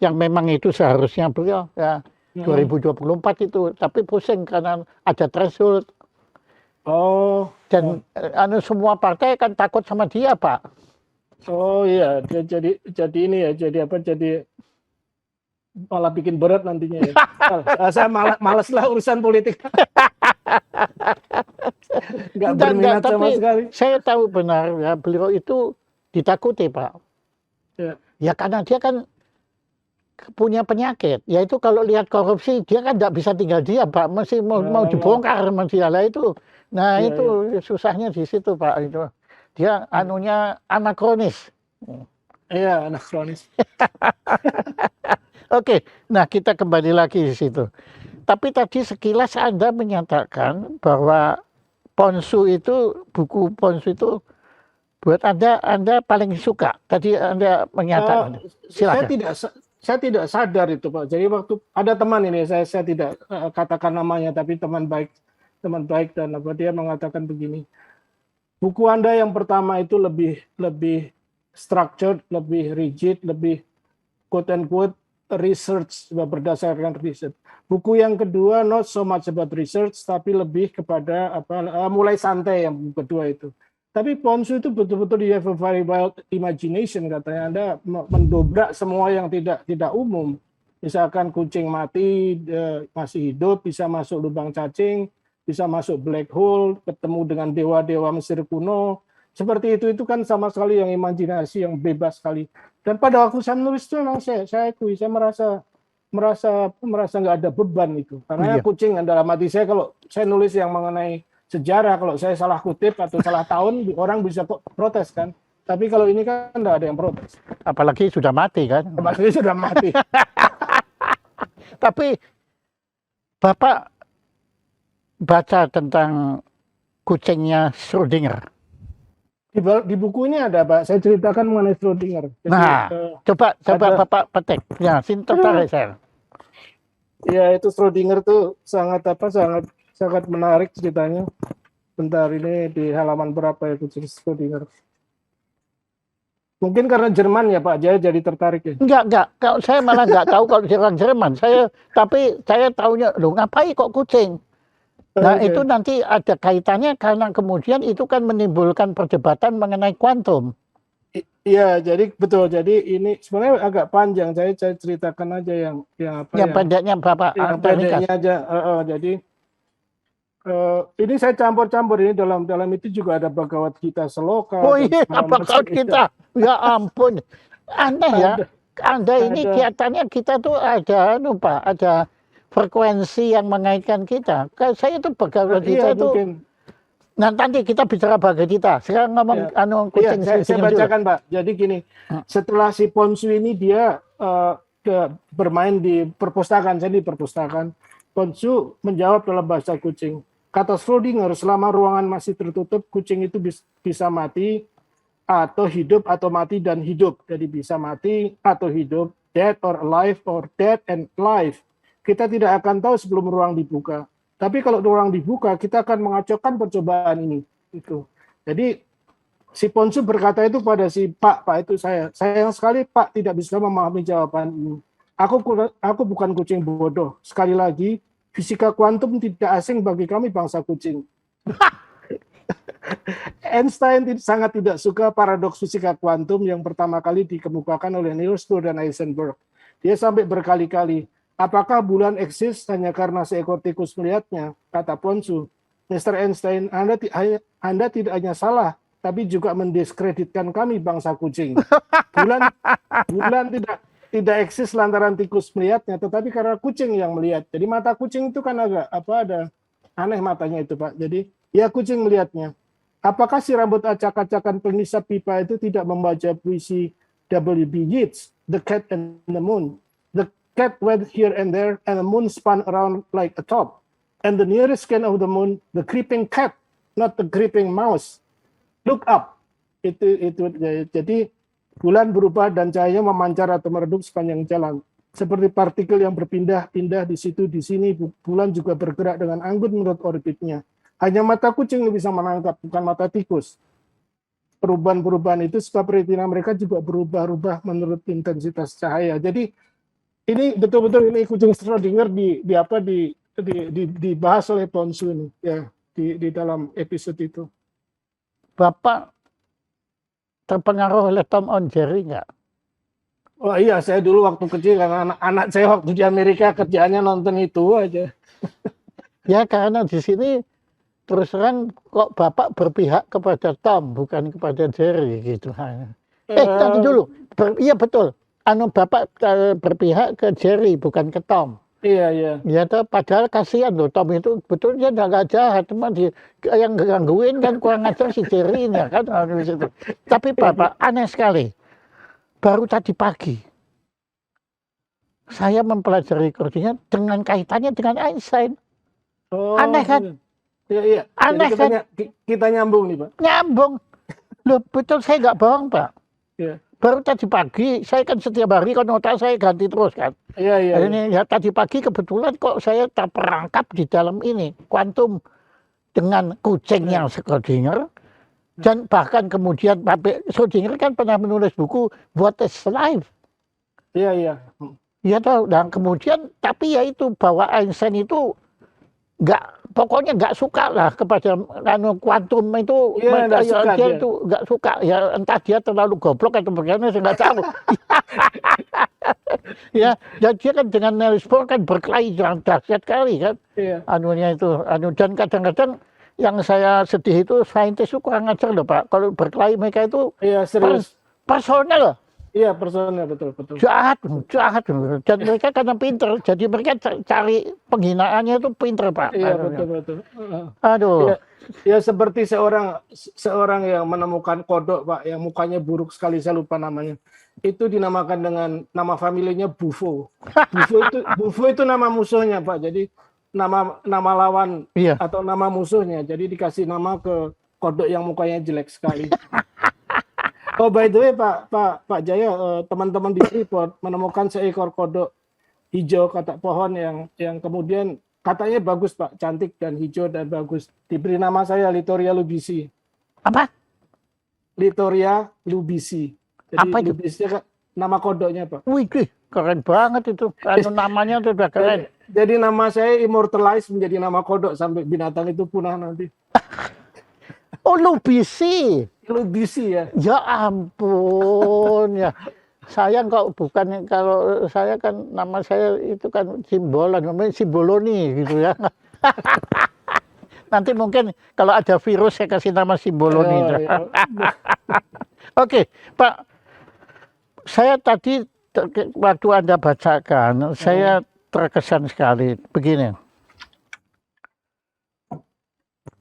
S1: yang memang itu seharusnya beliau ya 2024 itu, tapi pusing karena ada threshold.
S2: Oh.
S1: Dan semua partai kan takut sama dia, Pak.
S2: Oh iya, dia jadi ini ya, jadi malah bikin berat nantinya ya. Saya malas lah urusan politik. Nggak berminat sama sekali.
S1: Saya tahu benar ya, beliau itu ditakuti, Pak. Ya karena dia kan punya penyakit, yaitu kalau lihat korupsi dia kan nggak bisa tinggal diam, Pak, masih mau dibongkar sama dia lah itu. Nah itu susahnya di situ, Pak, itu dia anakronis.
S2: Iya, anakronis.
S1: Oke, nah kita kembali lagi di situ. Tapi tadi sekilas Anda menyatakan bahwa buku Ponsu itu buat Anda paling suka. Tadi Anda menyatakan. Silakan.
S2: Saya tidak sadar itu, Pak. Jadi waktu ada teman ini, saya tidak katakan namanya, tapi teman baik dan dia mengatakan begini. Buku Anda yang pertama itu lebih structured, lebih rigid, lebih quote and quote research, berdasarkan research. Buku yang kedua not so much about research, tapi lebih kepada mulai santai yang kedua itu. Tapi Ponsu itu betul-betul dia have a very wild imagination, katanya. Anda mendobrak semua yang tidak umum. Misalkan kucing mati masih hidup, bisa masuk lubang cacing, bisa masuk black hole, ketemu dengan dewa-dewa Mesir kuno. Seperti itu kan sama sekali yang imajinasi yang bebas sekali. Dan pada waktu saya menulis itu memang saya akui, saya merasa nggak ada beban itu. Karena kucing dalam hati saya, kalau saya nulis yang mengenai sejarah, kalau saya salah kutip atau salah tahun, orang bisa protes kan. Tapi kalau ini kan nggak ada yang protes.
S1: Apalagi sudah mati kan.
S2: Apalagi sudah mati.
S1: Tapi Bapak baca tentang kucingnya Schrödinger.
S2: Di buku ini ada, Pak, saya ceritakan mengenai Schrödinger.
S1: Jadi, coba Bapak petik. Ya, sini tertarik saya.
S2: Ya, itu Schrödinger tuh sangat menarik ceritanya. Bentar, ini di halaman berapa ya kucing Schrödinger? Mungkin karena Jerman ya, Pak, jadi tertarik ya.
S1: Enggak. Kalau saya malah nggak tahu kalau orang Jerman. Tapi saya tahunya, loh ngapain kok kucing? Nah itu nanti ada kaitannya karena kemudian itu kan menimbulkan perdebatan mengenai kuantum.
S2: Iya, jadi betul. Jadi ini sebenarnya agak panjang. Saya ceritakan aja yang
S1: pendeknya Bapak.
S2: Yang pendeknya aja. Jadi ini saya campur-campur ini dalam itu juga ada Bhagavad Gita Seloka.
S1: Oh iya, Bhagavad Gita. Ya ampun, aneh ya. Anda ini kelihatannya kita tuh ada frekuensi yang mengaitkan kita. Saya itu Bhagavad Gita itu. Nah nanti kita bicara Bhagavad Gita. Sekarang ngomong kucing.
S2: Saya bacakan, Pak. Jadi gini, setelah si Ponsu ini dia bermain di perpustakaan, saya di perpustakaan. Ponsu menjawab dalam bahasa kucing. Kata Schrödinger, selama ruangan masih tertutup, kucing itu bisa mati atau hidup atau mati dan hidup. Jadi bisa mati atau hidup, dead or alive or dead and alive. Kita tidak akan tahu sebelum ruang dibuka. Tapi kalau ruang dibuka, kita akan mengacaukan percobaan ini. Itu. Jadi si Ponsu berkata itu pada si Pak itu saya. Sayang sekali Pak tidak bisa memahami jawaban ini. Aku bukan kucing bodoh. Sekali lagi, fisika kuantum tidak asing bagi kami bangsa kucing. Einstein sangat tidak suka paradoks fisika kuantum yang pertama kali dikemukakan oleh Niels Bohr dan Heisenberg. Dia sampai berkali-kali, apakah bulan eksis hanya karena seekor tikus melihatnya? Kata Ponsu, Mr. Einstein, Anda tidak hanya salah, tapi juga mendiskreditkan kami bangsa kucing. Bulan tidak eksis lantaran tikus melihatnya, tetapi karena kucing yang melihat. Jadi mata kucing itu kan agak ada aneh matanya itu Pak. Jadi ya kucing melihatnya. Apakah si rambut acak-acakan pengisap pipa itu tidak membaca puisi W.B. Yeats, The Cat and the Moon? The cat went here and there, and the moon spun around like a top. And the nearest scan of the moon, the creeping cat, not the creeping mouse. Look up. Itu jadi bulan berubah dan cahayanya memancar atau meredup sepanjang jalan. Seperti partikel yang berpindah-pindah di situ di sini, bulan juga bergerak dengan anggun menurut orbitnya. Hanya mata kucing yang bisa menangkap, bukan mata tikus. Perubahan-perubahan itu sebab retina mereka juga berubah-ubah menurut intensitas cahaya. Jadi ini betul-betul ini kucing Schrödinger dibahas oleh Ponsu ini ya di dalam episode itu.
S1: Bapak terpengaruh oleh Tom and Jerry nggak?
S2: Oh iya, saya dulu waktu kecil karena anak saya waktu di Amerika kerjaannya nonton itu aja.
S1: Ya karena di sini terus terang kok Bapak berpihak kepada Tom bukan kepada Jerry gitu. Tadi dulu, iya betul. Bapak berpihak ke Jerry bukan ke Tom.
S2: Iya.
S1: Ya padahal kasihan loh Tom itu betulnya nggak jahat, cuma yang gangguin kan kurang ajar si Jerry ini kan di situ. Tapi Bapak aneh sekali. Baru tadi pagi saya mempelajari Schrödinger dengan kaitannya dengan Einstein.
S2: Oh,
S1: aneh kan?
S2: Iya.
S1: Aneh kan?
S2: Kita nyambung nih Pak.
S1: Nyambung. Loh betul saya nggak bohong Pak.
S2: Iya.
S1: Baru tadi pagi, saya kan setiap hari kan otak saya ganti terus kan.
S2: Iya.
S1: Ini ya tadi pagi kebetulan kok saya terperangkap di dalam ini kuantum dengan kucing yang Schrödinger dan bahkan kemudian Schrödinger kan pernah menulis buku What is Life.
S2: Iya.
S1: Ya tahu. Dan kemudian tapi ya itu bahwa Einstein itu pokoknya nggak suka lah kepada kuantum itu.
S2: Iya,
S1: dia itu nggak suka ya, entah dia terlalu goblok atau bagaimana saya nggak tahu. Ya dia kan dengan Niels Bohr kan berkelahi yang dahsyat sekali kan.
S2: Iya.
S1: Dan kadang-kadang yang saya sedih itu saintis itu kurang ajar loh Pak. Kalau berkelahi mereka itu
S2: serius.
S1: Personal.
S2: Iya, personal betul.
S1: Jahat. Dan mereka karena pinter, jadi mereka cari penghinaannya itu pinter Pak.
S2: Iya, betul.
S1: Aduh.
S2: Ya seperti seorang yang menemukan kodok Pak, yang mukanya buruk sekali, saya lupa namanya. Itu dinamakan dengan nama familinya Buffo. Buffo itu nama musuhnya Pak. Jadi nama lawan atau nama musuhnya. Jadi dikasih nama ke kodok yang mukanya jelek sekali. Oh by the way Pak Jaya, teman-teman di Freeport menemukan seekor kodok hijau katak pohon yang kemudian katanya bagus Pak, cantik dan hijau dan bagus. Diberi nama saya Littoria lubisi.
S1: Apa?
S2: Littoria lubisi. Jadi
S1: apa itu?
S2: Lubisi nama kodoknya Pak.
S1: Wih, keren banget itu. Namanya itu udah keren.
S2: Jadi nama saya immortalized menjadi nama kodok sampai binatang itu punah nanti.
S1: Oh lubisi.
S2: Lubisi ya.
S1: Ya ampun ya. Sayang bukan, kalau saya kan nama saya itu kan Simbolan, namanya Simboloni gitu ya. Nanti mungkin kalau ada virus saya kasih nama Simboloni. Oke, Pak. Saya tadi waktu Anda bacakan, saya terkesan sekali. Begini.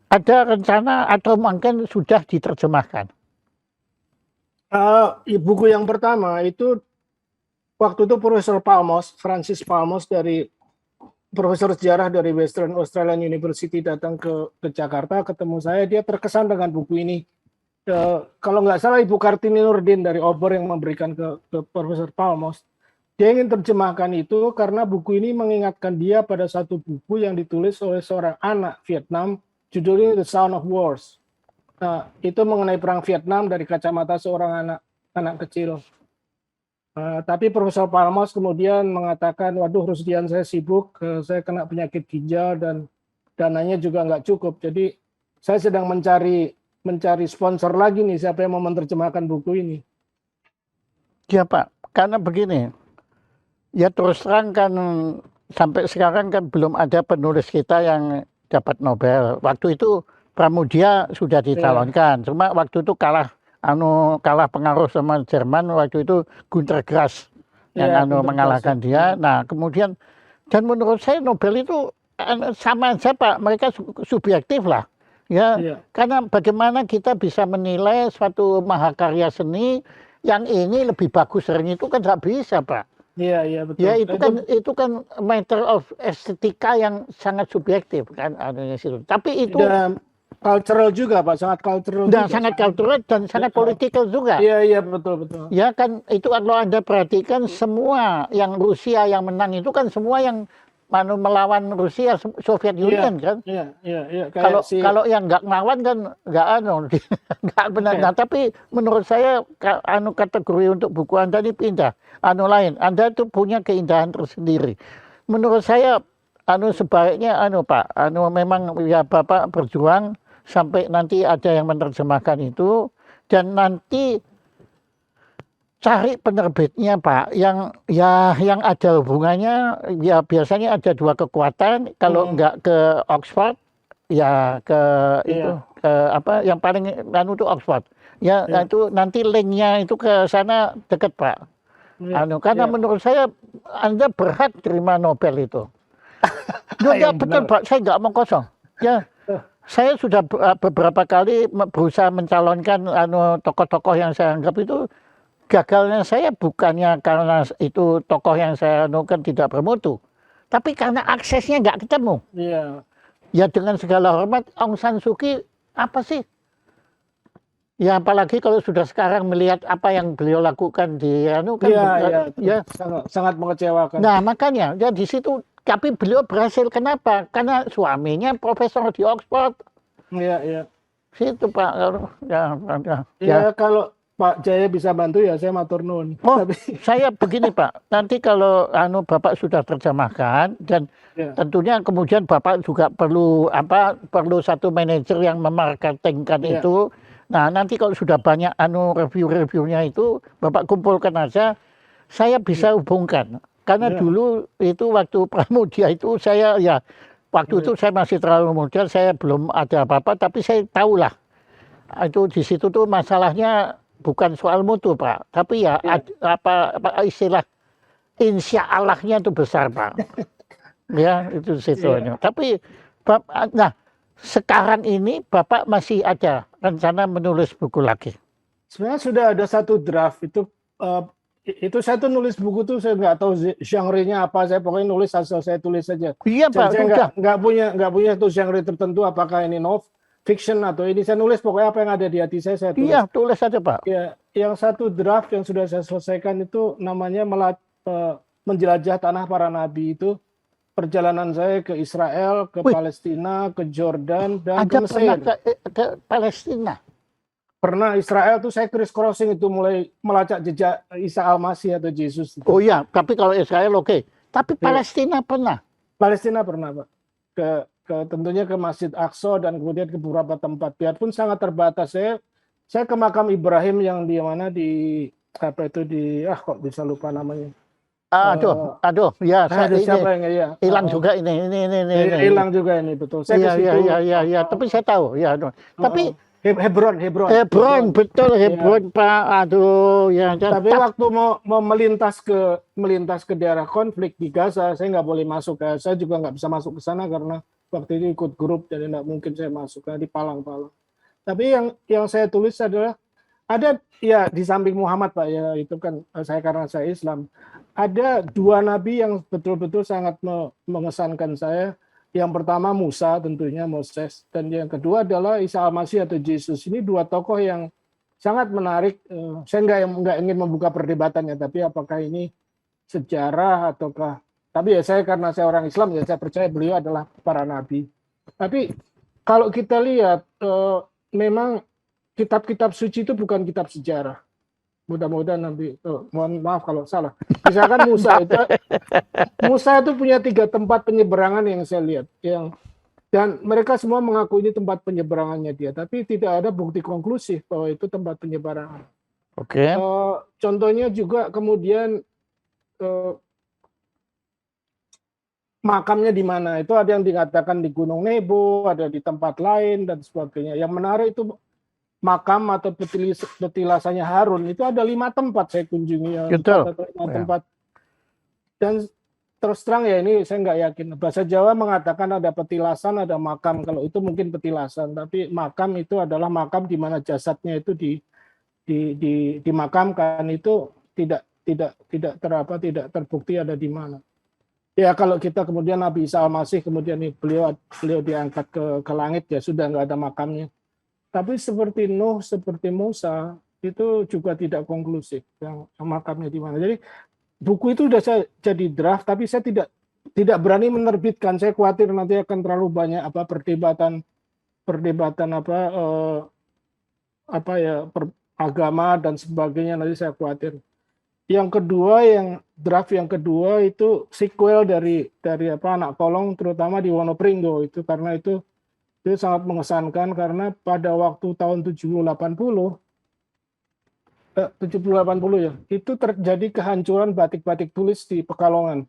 S1: Ada rencana atau mungkin sudah diterjemahkan?
S2: Buku yang pertama itu waktu itu Profesor Francis Palmos dari profesor sejarah dari Western Australian University datang ke Jakarta, ketemu saya, dia terkesan dengan buku ini. Kalau nggak salah Ibu Kartini Nurdin dari Obor yang memberikan ke Profesor Palmos. Dia ingin terjemahkan itu karena buku ini mengingatkan dia pada satu buku yang ditulis oleh seorang anak Vietnam, judulnya The Sound of Wars. Nah, itu mengenai perang Vietnam dari kacamata seorang anak kecil. Tapi Profesor Palmos kemudian mengatakan, waduh Rusdian saya sibuk, saya kena penyakit ginjal dan dananya juga nggak cukup. Jadi saya sedang mencari sponsor lagi nih, siapa yang mau menerjemahkan buku ini.
S1: Ya Pak, karena begini, ya terus terang kan sampai sekarang kan belum ada penulis kita yang dapat Nobel. Waktu itu Pramudia sudah dicalonkan, cuma waktu itu kalah pengaruh sama Jerman, waktu itu Günter Grass yang
S2: Ya, Pinter
S1: mengalahkan
S2: Joseph.
S1: dia. Nah, kemudian dan menurut saya Nobel itu sama aja Pak, mereka subjektif lah. Ya,
S2: Iya,
S1: karena bagaimana kita bisa menilai suatu mahakarya seni yang ini lebih bagus dari itu kan nggak bisa Pak.
S2: iya, iya betul.
S1: Ya
S2: Itu
S1: itu kan matter of estetika yang sangat subjektif kan adanya situ. Tapi itu
S2: dan cultural juga Pak, sangat cultural
S1: dan
S2: juga.
S1: sangat kultural dan sangat politikal juga.
S2: Iya, iya betul betul.
S1: Ya kan itu kalau Anda perhatikan semua yang Rusia yang menang itu kan semua yang melawan Rusia Soviet
S2: Iya,
S1: Union kan.
S2: iya, iya, iya.
S1: Kalau
S2: Kayak si
S1: kalau yang nggak ngelawan kan nggak nggak benar. Nah tapi menurut saya kategori untuk buku Anda ini pindah lain. Anda itu punya keindahan tersendiri. Menurut saya sebaiknya Pak memang ya Bapak berjuang sampai nanti ada yang menerjemahkan itu dan nanti cari penerbitnya Pak yang ada hubungannya ya biasanya ada dua kekuatan kalau nggak ke Oxford ya ke itu
S2: iya,
S1: ke apa yang paling itu Oxford ya
S2: iya,
S1: itu nanti linknya itu ke sana deket Pak
S2: iya,
S1: karena
S2: iya.
S1: menurut saya Anda berhak terima Nobel itu. Ya
S2: Yang
S1: betul
S2: benar.
S1: Pak saya nggak mau kosong ya. Saya sudah beberapa kali berusaha mencalonkan tokoh-tokoh yang saya anggap itu gagalnya saya bukannya karena itu tokoh yang saya anukan tidak bermutu, tapi karena aksesnya nggak ketemu.
S2: Iya,
S1: Ya dengan segala hormat, Aung San Suu Kyi apa sih? Ya apalagi kalau sudah sekarang melihat apa yang beliau lakukan di kan,
S2: iya, iya.
S1: ya.
S2: Sangat, sangat mengecewakan.
S1: Nah makanya ya di situ, tapi beliau berhasil kenapa? Karena suaminya profesor di Oxford.
S2: Iya, iya.
S1: Situ Pak, ya.
S2: Iya, kalau Pak Jaya bisa bantu ya saya matur nuwun.
S1: Oh,
S2: Tapi
S1: saya begini Pak, nanti kalau Bapak sudah terjemahkan dan
S2: ya,
S1: tentunya kemudian Bapak juga perlu satu manajer yang memarketingkan
S2: iya,
S1: itu. Nah, nanti kalau sudah banyak review-reviewnya itu Bapak kumpulkan aja, saya bisa
S2: iya,
S1: hubungkan. Karena
S2: iya,
S1: dulu itu waktu Pramudia itu saya ya waktu
S2: iya,
S1: itu saya masih terlalu muda, saya belum ada apa-apa, tapi saya tahulah itu di situ tuh masalahnya bukan soal mutu Pak, tapi ya
S2: iya,
S1: apa istilah insya Allahnya itu besar Pak. Ya itu
S2: iya.
S1: situnya. Tapi nah sekarang ini Bapak masih ada rencana menulis buku lagi.
S2: Sebenarnya sudah ada satu draft eh, itu saya tuh nulis buku tuh saya nggak tahu genre-nya apa, saya pokoknya nulis asal saya tulis saja.
S1: Iya
S2: Jadi
S1: Pak,
S2: saya
S1: sudah.
S2: nggak punya tuh genre tertentu apakah ini novel, fiction atau ini saya nulis pokoknya apa yang ada di hati saya tulis.
S1: Iya, tulis saja Pak.
S2: Ya, yang satu draft yang sudah saya selesaikan itu namanya menjelajah tanah para nabi itu perjalanan saya ke Israel, ke
S1: Wih,
S2: Palestina, ke Jordan dan ke
S1: ada pernah
S2: Mesir.
S1: ke Palestina.
S2: Pernah Israel tuh saya criss crossing itu mulai melacak jejak Isa Al-Masih atau Yesus itu.
S1: Oh iya, tapi kalau Israel oke. Tapi
S2: Ya,
S1: Palestina pernah.
S2: Palestina pernah, Pak. Tentunya ke Masjid Aqsa dan kemudian ke beberapa tempat. Biarpun sangat terbatas. Saya ke makam Ibrahim yang di mana di apa itu kok bisa lupa namanya.
S1: Aduh, ya
S2: Ada
S1: ini
S2: siapa yang ya?
S1: hilang juga ini.
S2: Hilang juga ini betul. Saya ke situ.
S1: Iya, tapi saya tahu, ya. Tapi
S2: Hebron.
S1: Hebron, betul Hebron, Pak. Aduh, ya.
S2: Tapi waktu mau melintas ke daerah konflik di Gaza, saya nggak boleh masuk. Saya juga nggak bisa masuk ke sana karena waktu itu ikut grup, jadi nggak mungkin saya masuk di Palang-Palang. Tapi yang saya tulis adalah ada ya di samping Muhammad Pak ya itu kan karena saya Islam. Ada dua nabi yang betul-betul sangat mengesankan saya. Yang pertama Musa tentunya Moses dan yang kedua adalah Isa Al-Masih atau Yesus. Ini dua tokoh yang sangat menarik. Saya nggak ingin membuka perdebatannya, tapi apakah ini sejarah ataukah? Tapi ya karena saya orang Islam ya saya percaya beliau adalah para nabi. Tapi kalau kita lihat memang kitab-kitab suci itu bukan kitab sejarah. Mudah-mudahan nanti, mohon maaf kalau salah. Misalkan Musa itu punya 3 tempat penyeberangan yang saya lihat, dan mereka semua mengaku ini tempat penyeberangannya dia, tapi tidak ada bukti konklusif bahwa itu tempat penyeberangan.
S1: Oke.
S2: Contohnya juga kemudian makamnya di mana? Itu ada yang dikatakan di Gunung Nebo, ada di tempat lain dan sebagainya. Yang menarik itu makam atau petilasannya Harun itu ada 5 tempat saya kunjungi. 4 atau 5 tempat Dan terus terang ya ini saya nggak yakin. Bahasa Jawa mengatakan ada petilasan, ada makam. Kalau itu mungkin petilasan, tapi makam itu adalah makam di mana jasadnya itu dimakamkan, itu tidak terbukti ada di mana. Ya kalau kita kemudian Nabi Isa Al-Masih kemudian beliau diangkat ke langit, ya sudah nggak ada makamnya. Tapi seperti Nuh, seperti Musa itu juga tidak konklusif yang makamnya di mana. Jadi buku itu sudah saya jadi draft, tapi saya tidak berani menerbitkan. Saya khawatir nanti akan terlalu banyak perdebatan agama dan sebagainya, nanti saya khawatir. Yang kedua, draft yang kedua itu sequel dari Anak Kolong, terutama di Wonopringgo itu, karena itu sangat mengesankan karena pada waktu tahun 70-80 ya, itu terjadi kehancuran batik-batik tulis di Pekalongan.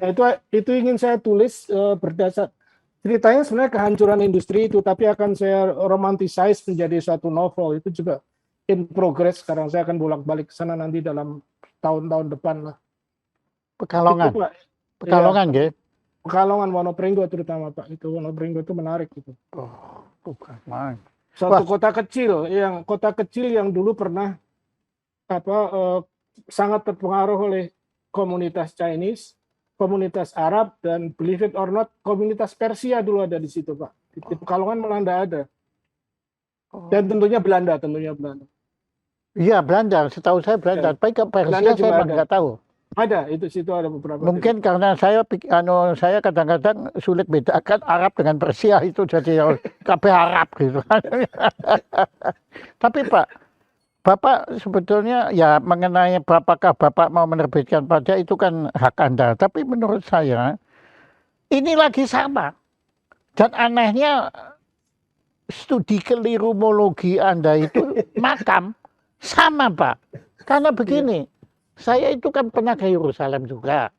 S2: Nah itu ingin saya tulis berdasar ceritanya sebenarnya kehancuran industri itu, tapi akan saya romanticize menjadi suatu novel. Itu juga in progress, sekarang saya akan bolak-balik ke sana nanti dalam tahun-tahun depan lah.
S1: Pekalongan.
S2: Itu, Pak.
S1: Pekalongan,
S2: ya, Pekalongan Wonopringgo terutama, Pak. Itu Wonopringgo itu menarik gitu.
S1: Oh, bukan main.
S2: Suatu kota kecil yang dulu pernah sangat terpengaruh oleh komunitas Chinese, komunitas Arab, dan believe it or not, komunitas Persia dulu ada di situ, Pak. Di Pekalongan malah tidak ada. Dan tentunya Belanda.
S1: Iya, Belanda. Setahu saya Belanda. Tapi ke Persia saya nggak tahu.
S2: Ada, itu situ ada beberapa.
S1: Mungkin karena saya kadang-kadang sulit bedakan Arab dengan Persia, itu jadi kabeh Arab gitu. Tapi Pak, Bapak sebetulnya ya mengenai apakah Bapak mau menerbitkan pada itu kan hak Anda. Tapi menurut saya ini lagi sama. Dan anehnya studi kelirumologi Anda itu makam sama, Pak. Karena begini, saya itu kan pernah ke Yerusalem juga.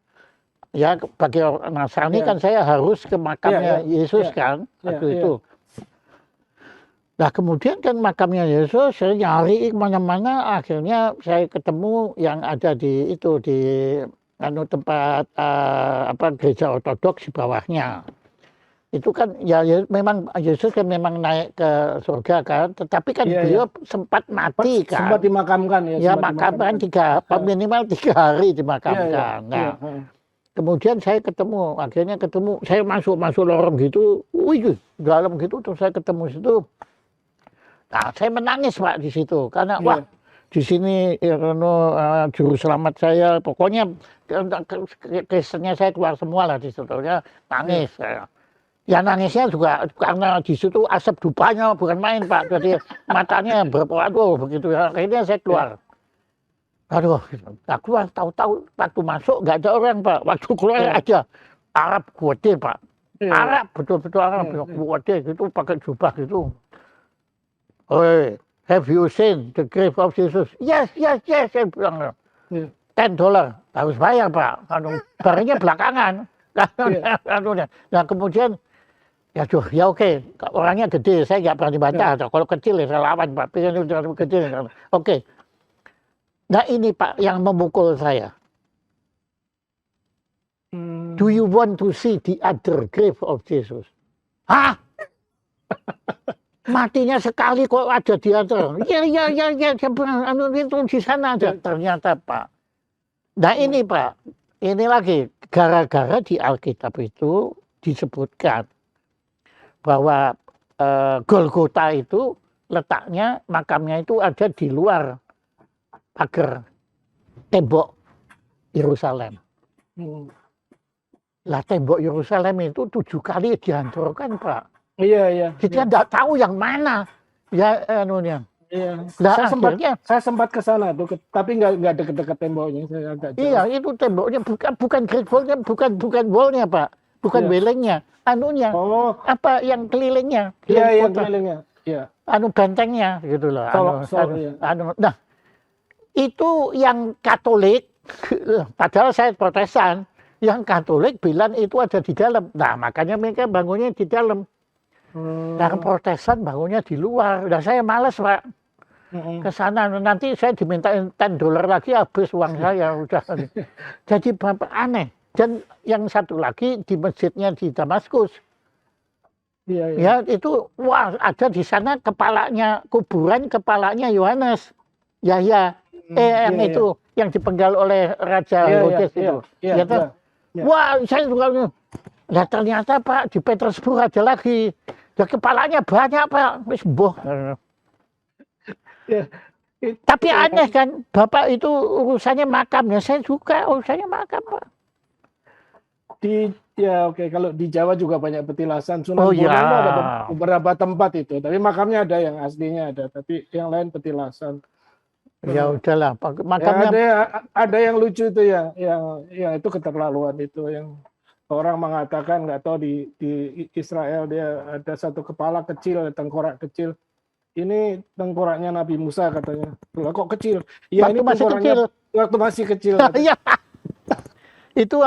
S1: Ya, bagi orang Nasrani kan saya harus ke makamnya Yesus kan waktu itu. Nah kemudian kan makamnya Yesus saya nyari kemana-mana, akhirnya saya ketemu yang ada di tempat gereja ortodoks di bawahnya. Itu kan ya memang Yesus kan memang naik ke surga kan, tetapi kan beliau sempat mati kan.
S2: Sempat dimakamkan ya.
S1: Ya makamkan minimal 3 hari dimakamkan. Nah kemudian saya akhirnya ketemu, saya masuk lorong gitu, dalam gitu, terus saya ketemu situ. Nah, saya menangis Pak di situ karena wah di sini juru selamat saya, pokoknya Kristennya saya keluar semua lah di situ, ya nangis saya. Ya nangisnya juga karena di situ asap dupanya bukan main Pak, jadi matanya begitu ya. Akhirnya saya keluar. Aduh, nah keluar tahu-tahu waktu masuk nggak ada orang Pak, waktu keluar aja Arab gede Pak, Arab betul-betul Arab gede gitu pakai jubah gitu. Oh, have you seen the grave of Jesus? Yes, saya bilang. $10 harus bayar Pak. Barangnya belakangan. Nah kemudian ya oke. Orangnya gede, saya nggak berani baca. Kalau kecil ya saya lawan Pak. Pengen kecil. Oke. Nah ini Pak yang memukul saya. Do you want to see the other grave of Jesus? Hah? Matinya sekali kok ada di atas. Ya, itu di sana aja. Ternyata Pak. Nah ini Pak, ini lagi gara-gara di Alkitab itu disebutkan bahwa Golgota itu letaknya, makamnya itu ada di luar pagar tembok Yerusalem. Lah tembok Yerusalem itu 7 kali dihancurkan Pak.
S2: Iya.
S1: Kita tidak tahu yang mana ya anunya.
S2: Iya.
S1: Nah,
S2: saya sempat ke sana tuh, tapi nggak dekat-dekat temboknya. Saya agak jauh.
S1: Iya, itu temboknya bukan great wall-nya, bukan wall-nya Pak, bukan welengnya, anunya. Apa yang kelilingnya?
S2: Iya, yang kelilingnya. Iya.
S1: Bentengnya gitu loh. Nah, itu yang Katolik, padahal saya Protestan, yang Katolik bilang itu ada di dalam. Nah, makanya mereka bangunnya di dalam. Nah, Protestan bangunnya di luar. Nah, saya malas Pak. ke sana. Nanti saya dimintain $10 lagi, habis uang saya udah. Jadi Bapak aneh. Dan yang satu lagi di masjidnya di Damaskus.
S2: Iya, iya.
S1: Ya itu wah ada di sana kuburan kepalanya Yohanes. Yahya.
S2: Iya,
S1: Yang
S2: iya.
S1: itu yang dipenggal oleh Raja
S2: Iya,
S1: Herodes
S2: iya,
S1: itu.
S2: iya,
S1: Ya toh?
S2: iya.
S1: Wah, saya juga. Nah ternyata Pak di Petersburg ada lagi. Ya kepalanya banyak Pak. Wis mbuh.
S2: Ya,
S1: Tapi
S2: ya,
S1: aneh kan, Bapak itu urusannya makam. Ya saya juga urusannya makam Pak.
S2: ya oke, kalau di Jawa juga banyak petilasan. Sunan
S1: Oh ya.
S2: Bonang itu ada beberapa tempat itu, tapi makamnya ada yang aslinya ada, tapi yang lain petilasan.
S1: Ya udahlah,
S2: Ya,
S1: makamnya.
S2: ada yang lucu itu yang itu keterlaluan itu yang orang mengatakan nggak tahu di Israel dia ada satu kepala kecil, tengkorak kecil. Ini tengkoraknya Nabi Musa katanya. Loh, kok kecil? Iya,
S1: Waktu
S2: ini
S1: masih
S2: tengkoraknya
S1: kecil.
S2: waktu masih kecil.
S1: Ya, itu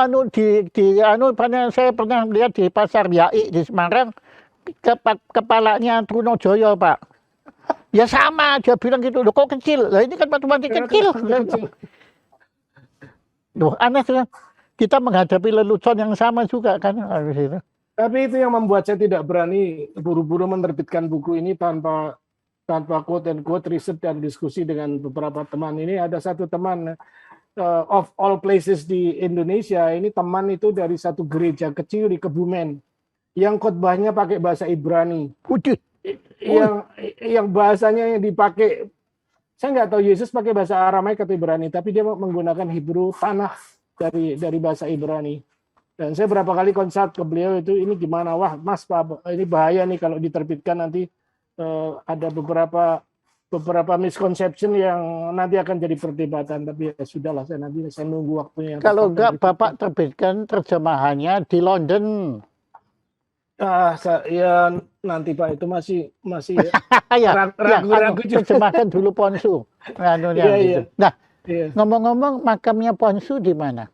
S1: saya pernah lihat di Pasar Yai di Semarang, kepalanya Trunojoyo Pak. Ya sama, dia bilang gitu, loh kok kecil? Lah ini kan waktu masih kecil. Loh aneh kan? Kita menghadapi lelucon yang sama juga kan habis itu.
S2: Tapi itu yang membuat saya tidak berani buru-buru menerbitkan buku ini tanpa quote and quote riset dan diskusi dengan beberapa teman. Ini ada satu teman of all places di Indonesia, ini teman itu dari satu gereja kecil di Kebumen yang khotbahnya pakai bahasa Ibrani. Yang bahasanya yang dipakai, saya nggak tahu Yesus pakai bahasa Aramaik atau Ibrani, tapi dia menggunakan Hebrew tanah dari bahasa Ibrani. Dan saya berapa kali konsult ke beliau itu, ini gimana? Wah, Mas, Pak, ini bahaya nih kalau diterbitkan nanti ada beberapa misconception yang nanti akan jadi perdebatan. Tapi ya sudahlah, saya nunggu waktunya.
S1: Kalau enggak Bapak terbitkan terjemahannya di London.
S2: Ya nanti Pak, itu masih ragu-ragu juga.
S1: Terjemahkan dulu Ponsu.
S2: Iya.
S1: Nah, ngomong-ngomong makamnya Ponsu di mana?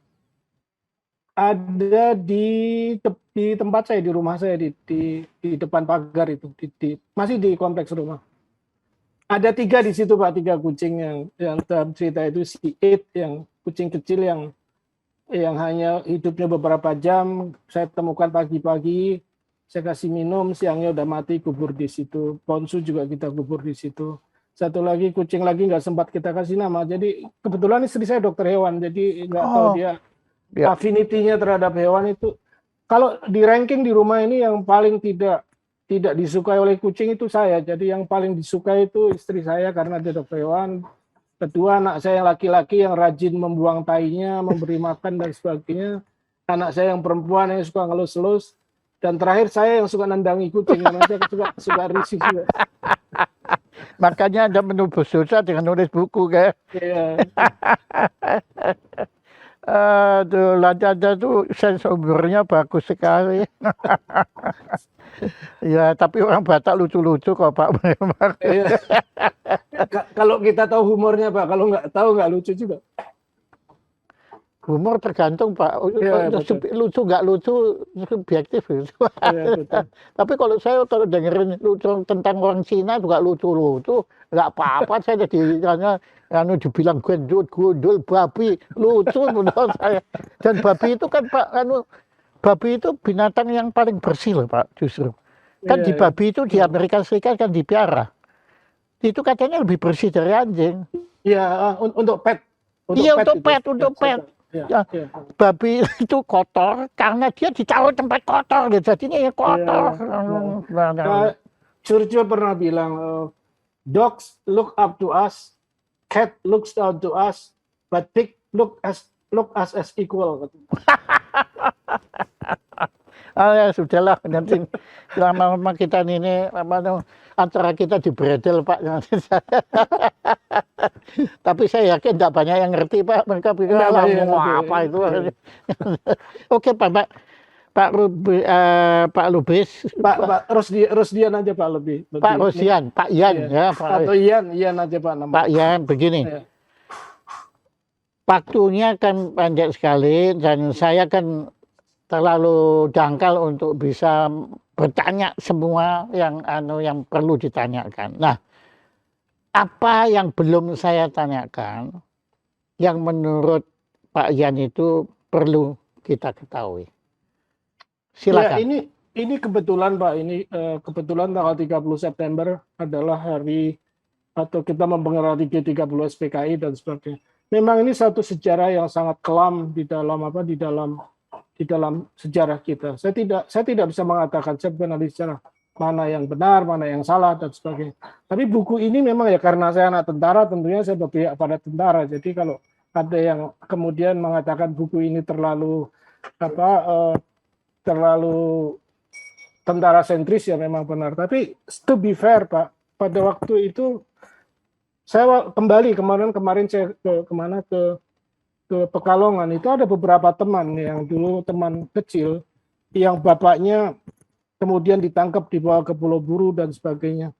S2: Ada di tempat saya, di rumah saya, di depan pagar itu, masih di kompleks rumah. Ada 3 di situ Pak, 3 kucing yang dalam cerita itu si It, yang kucing kecil yang hanya hidupnya beberapa jam. Saya temukan pagi-pagi, saya kasih minum, siangnya udah mati, kubur di situ. Ponsu juga kita kubur di situ. Satu lagi kucing lagi nggak sempat kita kasih nama. Jadi kebetulan istri saya dokter hewan, jadi nggak tahu dia affinity-nya terhadap hewan itu. Kalau di ranking di rumah ini yang paling tidak disukai oleh kucing itu saya. Jadi yang paling disukai itu istri saya karena dia dokter hewan. Kedua anak saya yang laki-laki yang rajin membuang tainya, memberi makan dan sebagainya. Anak saya yang perempuan yang suka ngelus-elus. Dan terakhir saya yang suka nandangi kucing, saya suka risih juga.
S1: Makanya Anda menubus dosa dengan nulis buku kan?
S2: Iya.
S1: Aduh, Anda tuh sense humornya bagus sekali. Ya, tapi orang Batak lucu-lucu kok Pak.
S2: Iya. Kalau kita tahu humornya Pak, kalau nggak tahu nggak lucu juga.
S1: Humor tergantung Pak, lucu nggak lucu subjektif gitu. Tapi kalau saya dengerin lucu tentang orang Cina juga lucu-lucu, nggak apa-apa. Saya jadi dibilang gendut, gundul, babi, lucu menurut saya. Dan babi itu kan Pak, babi itu binatang yang paling bersih loh Pak, justru. Kan di babi itu di Amerika Serikat kan dipiara. Itu katanya lebih bersih dari anjing.
S2: Iya, untuk pet.
S1: Iya, untuk pet. Ya, babi itu kotor karena dia ditaruh tempat kotor, jadinya ya kotor.
S2: Churchill pernah bilang, dogs look up to us, cat looks down to us, but pig look us as equal.
S1: Ya sudahlah, nanti lama-lama kita ini antara kita dibredel Pak. Tapi saya yakin tidak banyak yang ngerti Pak. Mereka pikir mau apa itu. Oke Pak Lubis.
S2: Pak Rosdian aja Pak lebih.
S1: Pak Rosdian, Pak Yan ya.
S2: Atau Ian aja Pak nama.
S1: Pak Yan begini. Waktunya kan pendek sekali dan saya kan terlalu dangkal untuk bisa bertanya semua yang perlu ditanyakan. Nah, apa yang belum saya tanyakan, yang menurut Pak Yan itu perlu kita ketahui?
S2: Ya,
S1: Silakan.
S2: ini kebetulan Pak, ini kebetulan tanggal 30 September adalah hari atau kita memperingati G30 SPKI dan sebagainya. Memang ini satu sejarah yang sangat kelam di dalam sejarah kita. Saya tidak bisa mengatakan, saya bukan ahli sejarah, mana yang benar, mana yang salah dan sebagainya. Tapi buku ini memang ya karena saya anak tentara, tentunya saya berpihak pada tentara. Jadi kalau ada yang kemudian mengatakan buku ini terlalu terlalu tentara sentris, ya memang benar. Tapi to be fair Pak, pada waktu itu saya kembali kemarin saya ke Pekalongan, itu ada beberapa teman yang dulu teman kecil yang bapaknya kemudian ditangkap dibawa ke Pulau Buru dan sebagainya.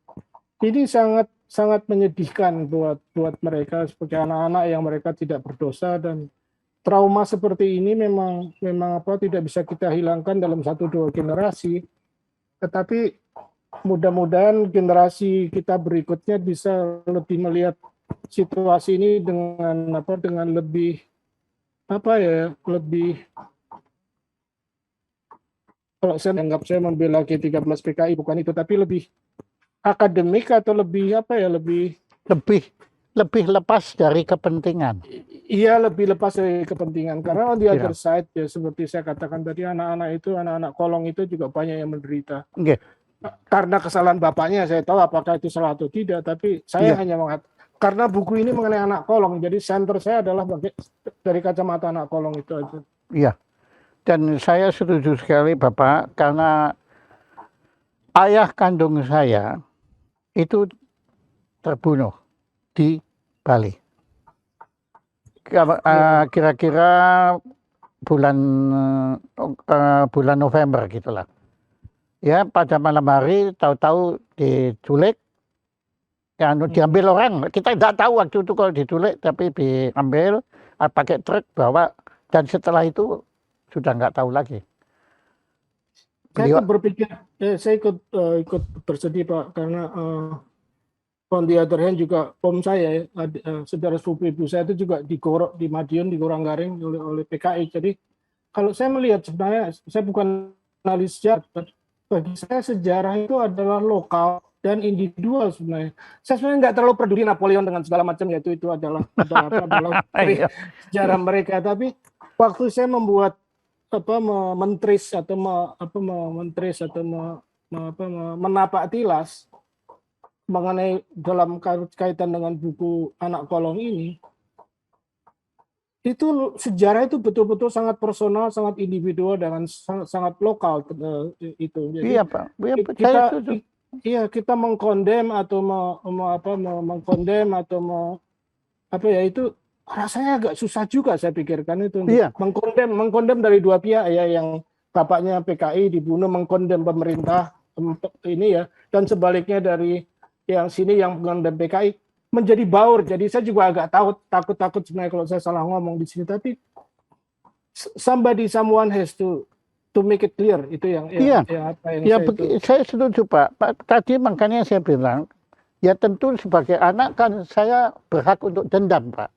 S2: Ini sangat sangat menyedihkan buat mereka sebagai anak-anak yang mereka tidak berdosa, dan trauma seperti ini memang tidak bisa kita hilangkan dalam 1-2 generasi. Tetapi mudah-mudahan generasi kita berikutnya bisa lebih melihat situasi ini dengan lebih kalau saya anggap saya membela G13 PKI bukan itu, tapi lebih akademik atau lebih
S1: Lebih lepas dari kepentingan.
S2: iya, lebih lepas dari kepentingan. Karena on the
S1: Iya.
S2: other side, ya seperti saya katakan tadi, anak-anak kolong itu juga banyak yang menderita.
S1: Nggih.
S2: Karena kesalahan bapaknya, saya tahu apakah itu salah atau tidak, tapi saya
S1: Iya.
S2: hanya mengatakan, karena buku ini mengenai anak kolong, jadi center saya adalah dari kacamata anak kolong itu aja.
S1: Iya. Dan saya setuju sekali Bapak, karena ayah kandung saya itu terbunuh di Bali. Kira-kira bulan November gitulah. Ya, pada malam hari tahu-tahu diculik, diambil orang. Kita tidak tahu waktu itu kalau diculik, tapi diambil pakai truk bawa, dan setelah itu sudah nggak tahu lagi.
S2: Saya ikut berpikir, saya ikut bersedih Pak, karena on the other hand juga om saya, saudara sepupu ibu saya itu juga di Madiun, di Goranggaring oleh PKI. Jadi kalau saya melihat, sebenarnya saya bukan analis sejarah, bagi saya sejarah itu adalah lokal dan individual sebenarnya. Saya sebenarnya nggak terlalu peduli Napoleon dengan segala macam, yaitu itu adalah sejarah mereka. Tapi waktu saya membuat mentris atau menapak tilas mengenai dalam kaitan dengan buku Anak Kolong ini, itu sejarah itu betul-betul sangat personal, sangat individual, dan sangat lokal itu. Jadi,
S1: iya Pak,
S2: kita mengkondem atau itu rasanya agak susah juga, saya pikirkan itu.
S1: Iya.
S2: Mengkondem dari dua pihak ya, yang bapaknya PKI dibunuh, mengkondem pemerintah ini ya, dan sebaliknya dari yang sini yang mengkondem PKI, menjadi baur. Jadi saya juga agak takut sebenarnya kalau saya salah ngomong di sini, tapi someone has to make it clear, itu yang
S1: saya setuju Pak. Tadi makanya saya bilang, ya tentu sebagai anak kan saya berhak untuk dendam Pak.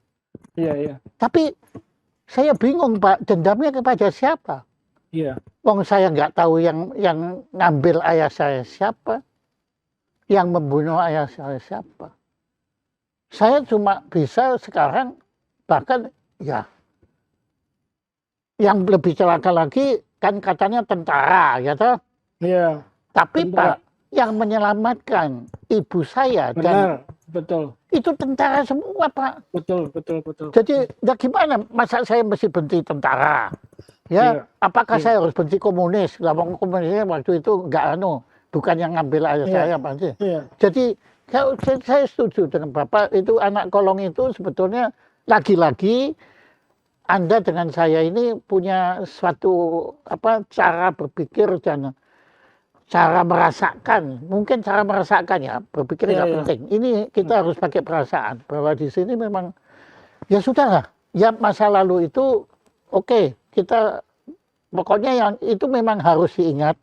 S2: Iya.
S1: Tapi saya bingung Pak, dendamnya kepada siapa?
S2: Iya.
S1: Wong saya nggak tahu yang ngambil ayah saya siapa, yang membunuh ayah saya siapa. Saya cuma bisa sekarang, bahkan ya, yang lebih celaka lagi kan katanya tentara, ya toh?
S2: Iya.
S1: Tapi
S2: tentara.
S1: Pak, yang menyelamatkan ibu saya
S2: benar, betul.
S1: Itu tentara semua Pak.
S2: Betul.
S1: Jadi ya gimana? Masa saya mesti benci tentara? Ya, apakah saya harus benci komunis? Lawang komunisnya waktu itu bukan yang ngambil ayah saya pasti. Jadi saya setuju dengan Bapak, itu anak kolong itu sebetulnya lagi-lagi Anda dengan saya ini punya suatu cara berpikir dan cara merasakan. Mungkin cara merasakan ya, berpikir nggak penting. Ini kita harus pakai perasaan bahwa di sini memang ya sudahlah. Ya masa lalu itu oke, kita pokoknya yang itu memang harus diingat,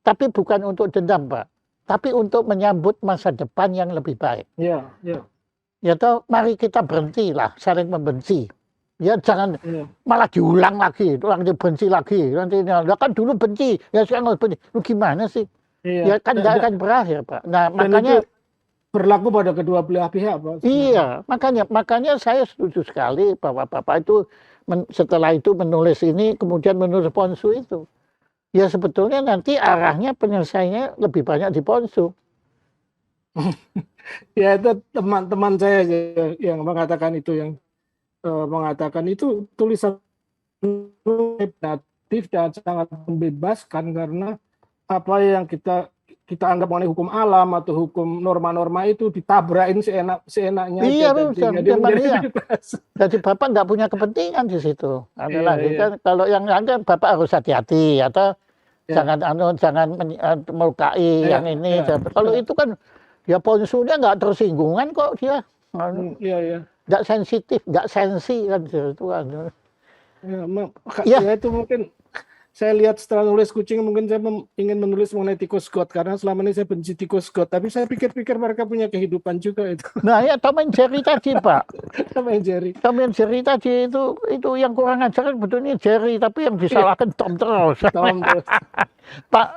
S1: tapi bukan untuk dendam Pak, tapi untuk menyambut masa depan yang lebih baik.
S2: Iya, iya.
S1: Ya toh, mari kita berhentilah saling membenci. Ya jangan
S2: Iya.
S1: malah diulang lagi, dibenci lagi. Nanti kan dulu benci, ya sekarang benci. Lu gimana sih?
S2: Iya.
S1: Ya kan nggak akan berakhir, Pak. Nah,
S2: Dan
S1: makanya
S2: itu berlaku pada kedua belah pihak, Pak.
S1: iya, makanya saya setuju sekali bahwa Bapak itu setelah itu menulis ini, kemudian menulis Ponsu itu. Ya sebetulnya nanti arahnya penyelesaiannya lebih banyak di Ponsu.
S2: Ya itu teman-teman saya yang mengatakan itu, yang mengatakan itu tulisan kreatif dan sangat membebaskan, karena apa yang kita anggap mengenai hukum alam atau hukum norma-norma itu ditabrakin seenaknya
S1: Iya,
S2: aja, dan dia menjadi
S1: iya.
S2: bebas.
S1: Jadi Bapak nggak punya kepentingan di situ. Ada
S2: Iya,
S1: lagi
S2: iya.
S1: kan, kalau yang ada Bapak harus hati-hati atau
S2: Ya.
S1: jangan melukai
S2: Ya,
S1: yang ini.
S2: ya,
S1: Kalau
S2: ya.
S1: itu kan ya Ponsunya nggak tersinggungan kok dia.
S2: Iya, iya.
S1: Nggak sensitif, nggak sensi kan itu kan.
S2: Ya,
S1: Ya.
S2: itu mungkin saya lihat setelah nulis kucing, mungkin saya ingin menulis mengenai tikus got, karena selama ini saya benci tikus got, tapi saya pikir-pikir mereka punya kehidupan juga itu.
S1: Nah ya Tom and Jerry tadi Pak.
S2: Tom and Jerry.
S1: Tom and Jerry tadi itu yang kurang ajar kan betulnya Jerry, tapi yang disalahkan Tom terus.
S2: Tom terus.
S1: Pak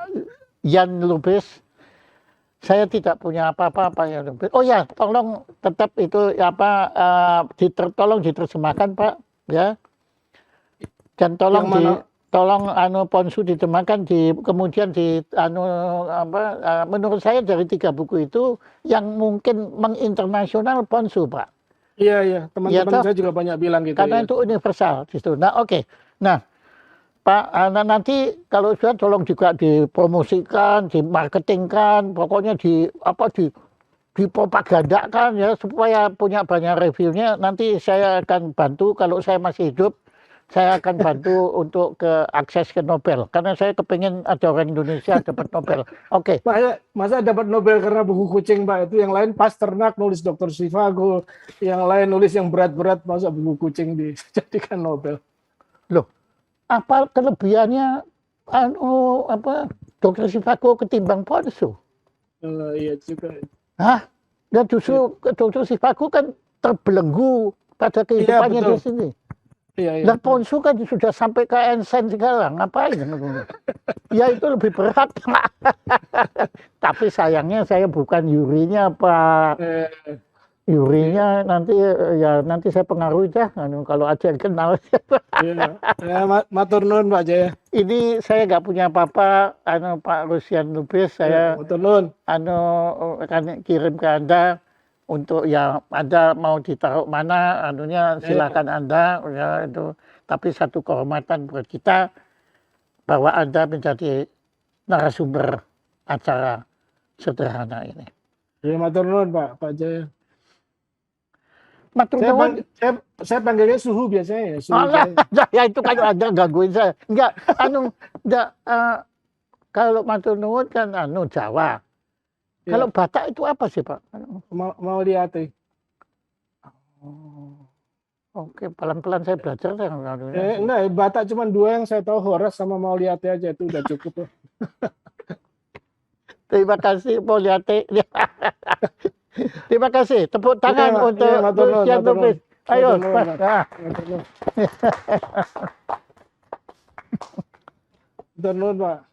S1: Jan Lubis, saya tidak punya apa-apa Pak Jan Lubis. Oh ya, tolong tetap itu tolong diterjemahkan Pak, ya. Dan tolong tolong Ponsu diterjemahkan kemudian menurut saya dari 3 buku itu yang mungkin menginternasional Ponsu Pak.
S2: Iya, iya, teman-teman saya juga banyak bilang gitu.
S1: Karena itu universal di situ. Nah, oke. Nah, Pak, nanti kalau sudah tolong juga dipromosikan, dimarketingkan, pokoknya dipropagandakan ya supaya punya banyak reviewnya. Nanti saya akan bantu kalau saya masih hidup. Saya akan bantu untuk akses ke Nobel, karena saya kepingin ada orang Indonesia dapat Nobel. Oke.
S2: Masa dapat Nobel karena buku kucing Pak? Itu yang lain Pasternak nulis Dr. Zhivago, yang lain nulis yang berat-berat, masa buku kucing dijadikan Nobel?
S1: Loh, apa kelebihannya Dr. Zhivago ketimbang Ponsu?
S2: Iya juga.
S1: Hah? Dan justru Dr. Zhivago kan terbelenggu pada kehidupannya di sini.
S2: Iya, iya.
S1: Nah, Ponsu kan sudah sampai ke Einstein sekarang, ngapain? Ya itu lebih berat. Tapi sayangnya saya bukan yurinya Pak. Yurinya nanti saya pengaruhi dah. Kalau ada yang kenal.
S2: Ya, matur nuwun Pak Jaya.
S1: Ini saya nggak punya apa-apa. Pak Rusian Lubis, saya
S2: matur nuwun.
S1: akan kirim ke Anda. Untuk ya Anda mau ditaruh mana silakan Anda ya itu, tapi satu kehormatan buat kita bahwa Anda menjadi narasumber acara sederhana ini.
S2: Ya matur nuwun Pak Jaya.
S1: Matur nuwun.
S2: Saya panggilnya Suhu biasanya ya. Suhu
S1: ya itu kan Anda gangguin saya. Enggak kalau matur nuwun kan Jawa. Kalau Batak itu apa sih Pak?
S2: Mau lihat.
S1: Oke, pelan-pelan saya belajar.
S2: Enggak, Batak cuma 2 yang saya tahu, Horas sama Mauliate aja, itu udah cukup.
S1: Terima kasih Mauliate. Terima kasih. Tepuk tangan untuk Rusian Lubis. Ayo, Pak.
S2: Matur nuwun Pak.